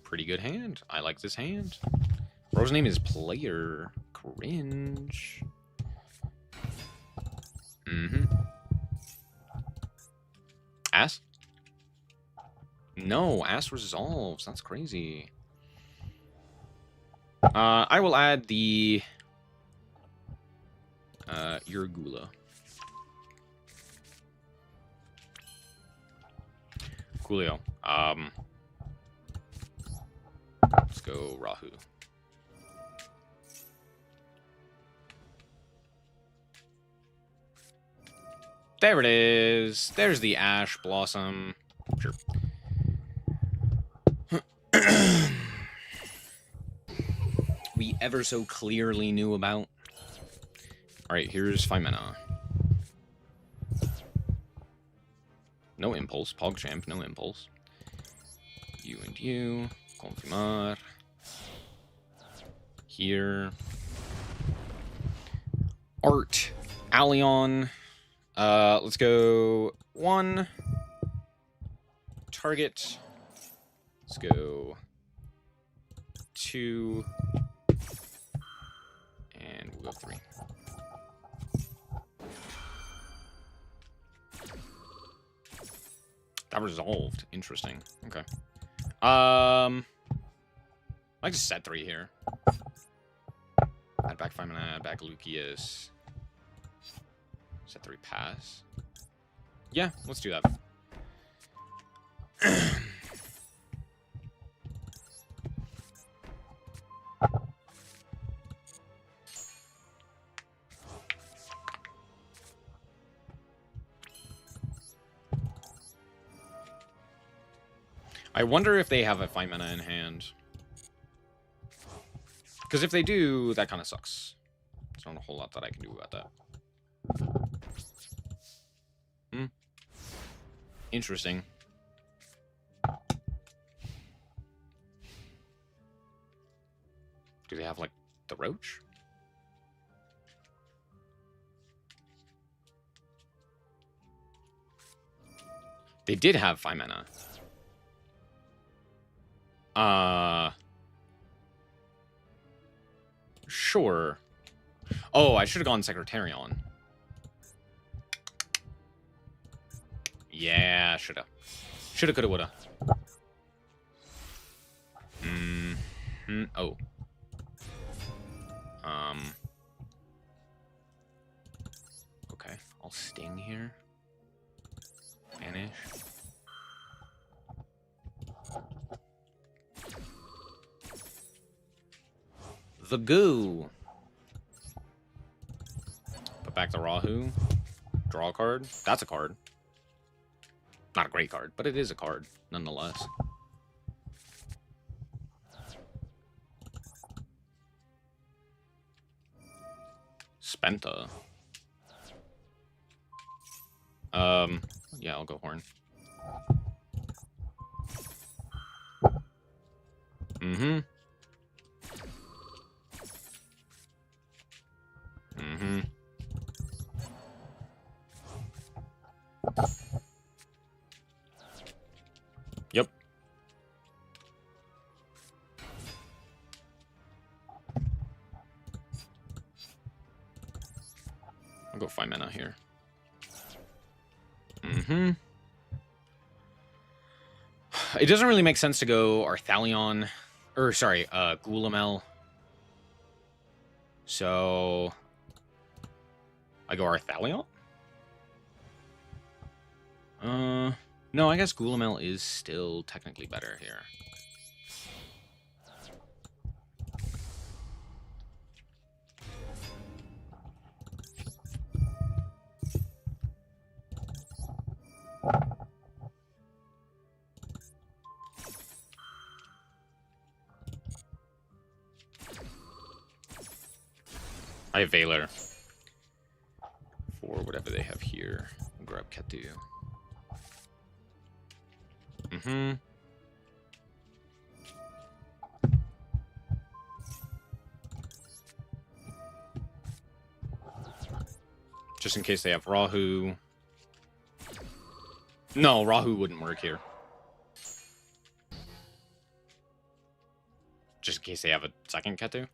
Pretty good hand. I like this hand. Bro's name is Player. Cringe. Ass? No, Ass resolves. That's crazy. I will add the Urgula. Coolio. Let's go Rahu. There it is. There's the Ash Blossom. Sure. We ever so clearly knew about. Alright, here's 5 mana. No impulse. PogChamp, no impulse. You and you. Confirmar. Here. Art. Allion. Let's go 1. Target. Let's go 2. And we'll go 3. That resolved. Interesting. Okay. I just set 3 here. Add back 5 mana, add back Lucius. Set 3 pass. Yeah, let's do that. I wonder if they have a 5 mana in hand. Because if they do, that kind of sucks. There's not a whole lot that I can do about that. Interesting. Do they have, like, the Roach? They did have 5 mana. Sure. Oh, I should have gone Secretarion. Yeah, shoulda. Shoulda, coulda, woulda. Oh. Okay, I'll Sting here. Banish. The Goo. Put back the Rahu. Draw a card. That's a card. Not a great card, but it is a card, nonetheless. Spenta. Yeah, I'll go Horn. Mm-hmm. Mm-hmm. Yep. I'll go 5 mana here. Mm-hmm. It doesn't really make sense to go Arthalion, or sorry, Gulamel. So I go Arthalion? No, I guess Gulamel is still technically better here. I have Valor for whatever they have here. I'll grab Ketu. Mm-hmm. Just in case they have Rahu. No, Rahu wouldn't work here. Just in case they have a second Ketu.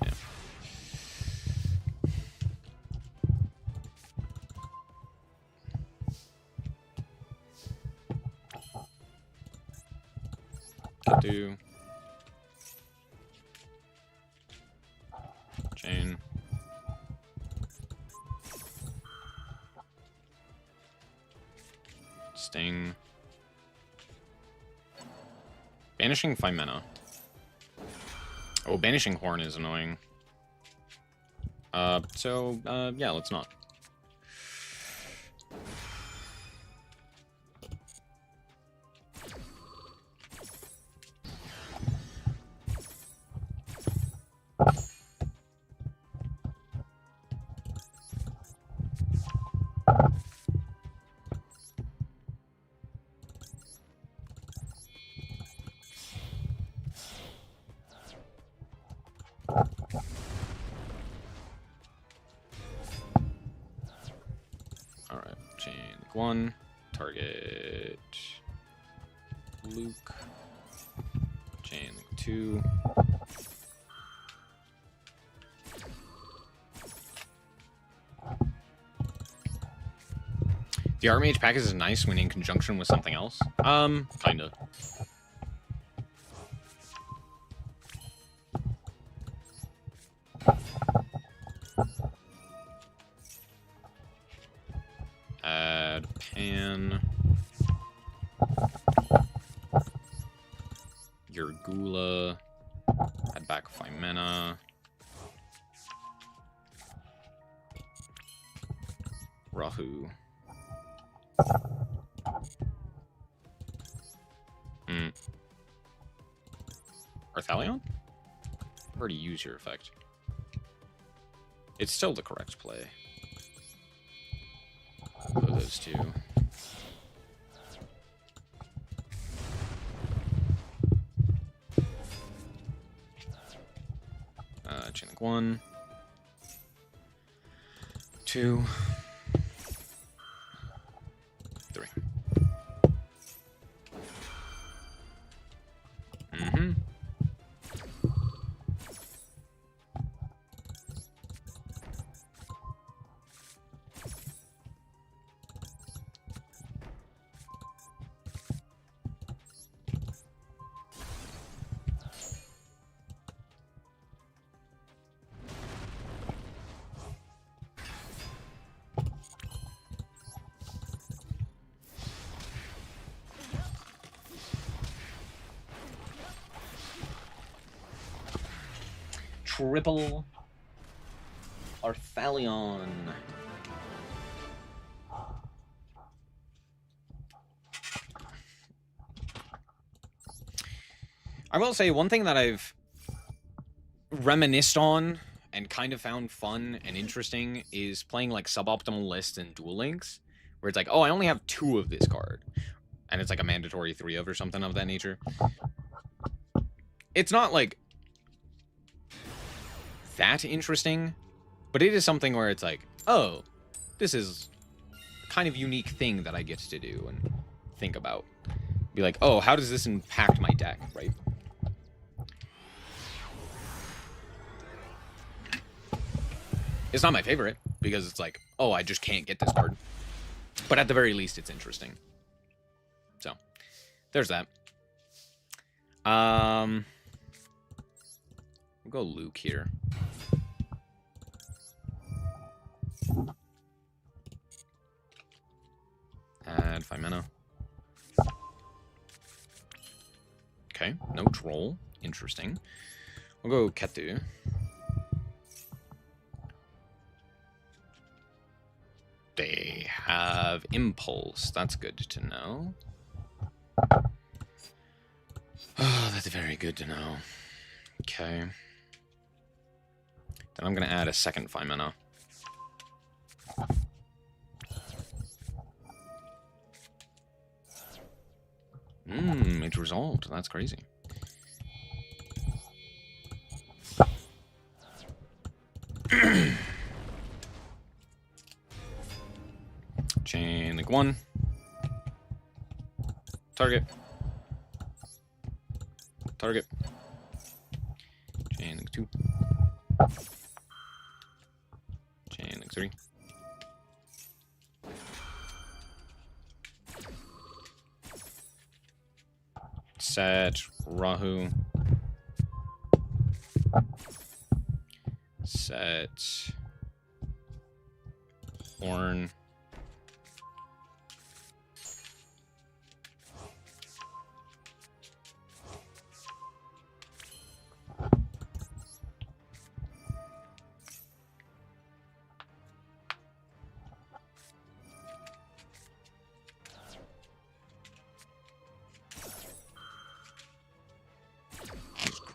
Yeah. Ketu. Chain. Sting. Banishing 5 mana. Oh, banishing Horn is annoying. Yeah, let's not. Alright, chain link 1. Target Luke. Chain link 2. The Archmage package is nice when in conjunction with something else. Kinda. Add Pan. Your Gula. Add back 5 mana. Rahu. Hmm. Arthalion? Already use your effect. It's still the correct play. Put those two. Chain link 1, 2, 3. Mm-hmm. Triple Arthalion. I will say one thing that I've reminisced on and kind of found fun and interesting is playing like suboptimal lists and Duel Links, where it's like, oh, I only have 2 of this card, and it's like a mandatory 3 of or something of that nature. It's not like that interesting, but it is something where it's like, oh, this is a kind of unique thing that I get to do and think about. Be like, oh, how does this impact my deck, right? It's not my favorite, because it's like, oh, I just can't get this card. But at the very least, it's interesting. So, there's that. We'll go Luke here. Add 5 mana. Okay, no troll. Interesting. We'll go Ketu. They have Impulse. That's good to know. Oh, that's very good to know. Okay. Then I'm going to add a second 5 mana. It resolved. That's crazy. Chain link 1. Target. Target. Chain link 2. Chain link 3. Set Rahu. Set Horn.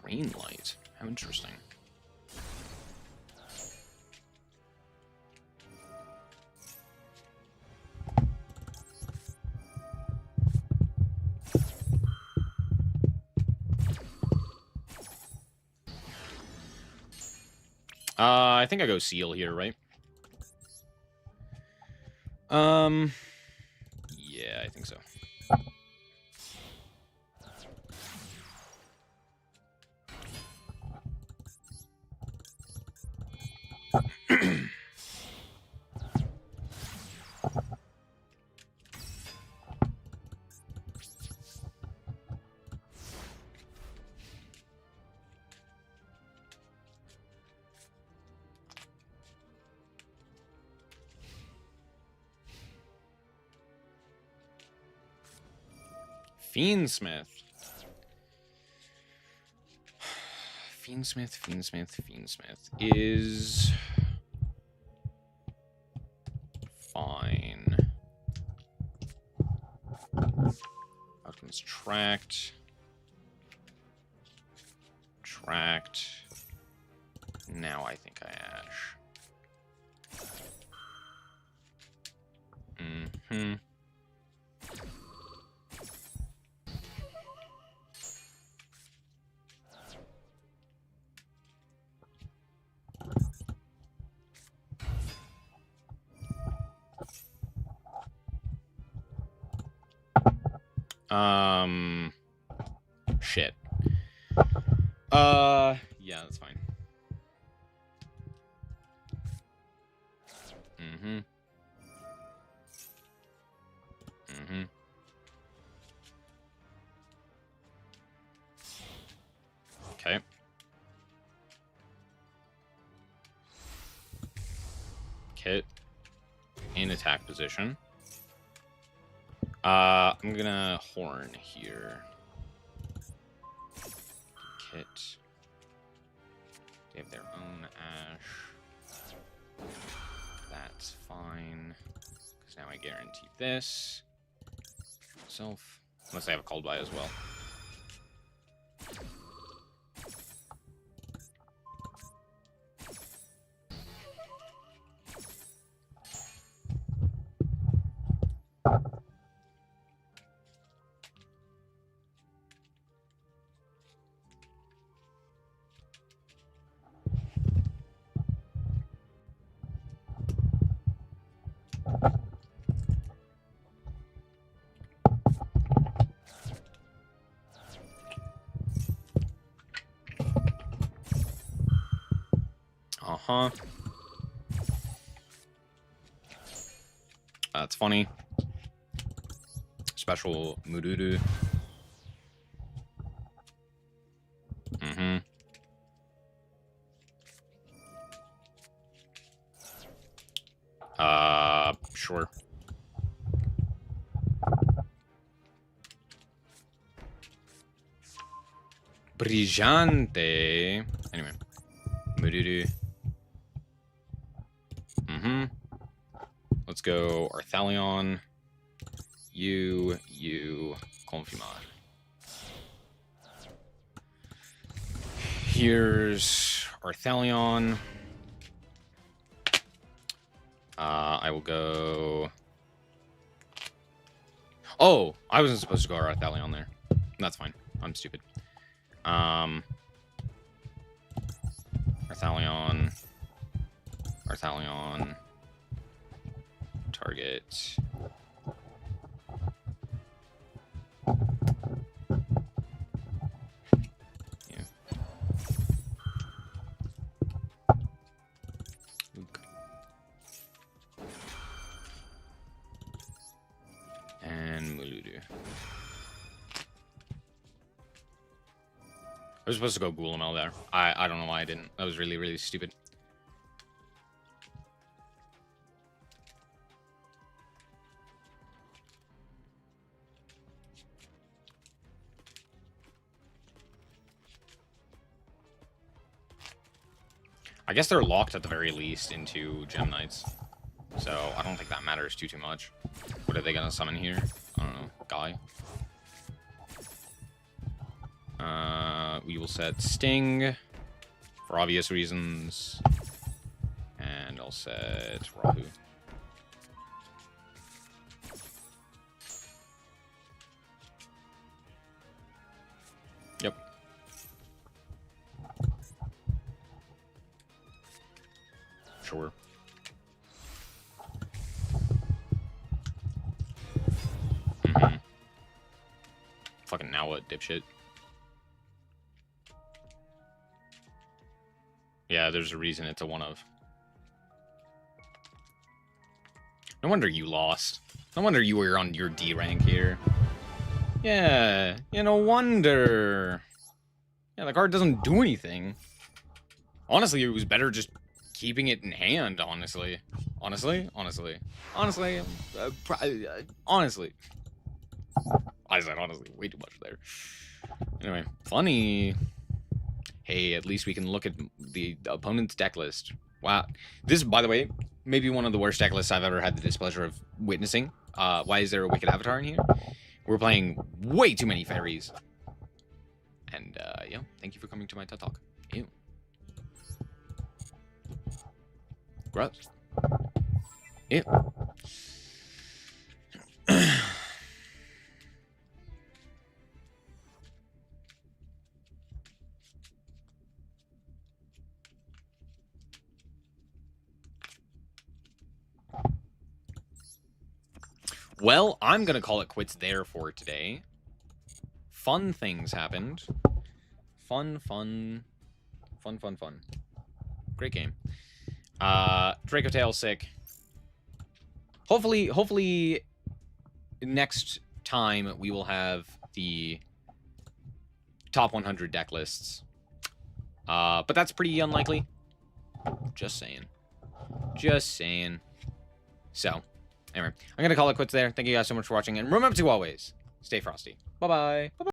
Green light. How interesting. I think I go Seal here, right? Yeah, I think so. Fiendsmith. Fiendsmith is fine. I'll It's tracked. Tracked. Now I think I ash. Mm-hmm. Shit. Yeah, that's fine. Mm-hmm. Mm-hmm. Okay. Kit. In attack position. I'm gonna horn here. Kit. They have their own ash. That's fine. Because now I guarantee this. Myself. Unless I have a called by as well. Uh-huh. That's funny. Special Murudu. Mm-hmm. Sure. Brillante. Anyway. Murudu. Mm-hmm. Let's go Arthalion. You, Confirmar. Here's Arthalion. I will go... Oh! I wasn't supposed to go Arthalion there. That's fine. I'm stupid. Arthalion. Arthalion. Target. Yeah. Luke. And Muludu. I was supposed to go Gulamel there. I don't know why I didn't. That was really, really stupid. I guess they're locked at the very least into Gem Knights. So I don't think that matters too much. What are they gonna summon here? I don't know. Guy. We will set Sting for obvious reasons. And I'll set Rahu. Yep. Sure. Mm-hmm. Fucking now what, dipshit? Yeah, there's a reason it's a one of. No wonder you lost. No wonder you were on your D rank here. Yeah, no wonder. Yeah, the card doesn't do anything. Honestly, it was better just keeping it in hand, honestly. Honestly. I said honestly way too much there. Anyway, funny. Hey, at least we can look at the opponent's deck list. Wow. This, by the way, may be one of the worst deck lists I've ever had the displeasure of witnessing. Why is there a Wicked Avatar in here? We're playing way too many fairies. And, yeah, thank you for coming to my TED Talk. Ew. Gross. Ew. Well, I'm going to call it quits there for today. Fun things happened. Fun. Great game. Draco Tail's sick. Hopefully next time we will have the top 100 deck lists. But that's pretty unlikely. Just saying. So, anyway, I'm going to call it quits there. Thank you guys so much for watching. And remember to always stay frosty. Bye-bye.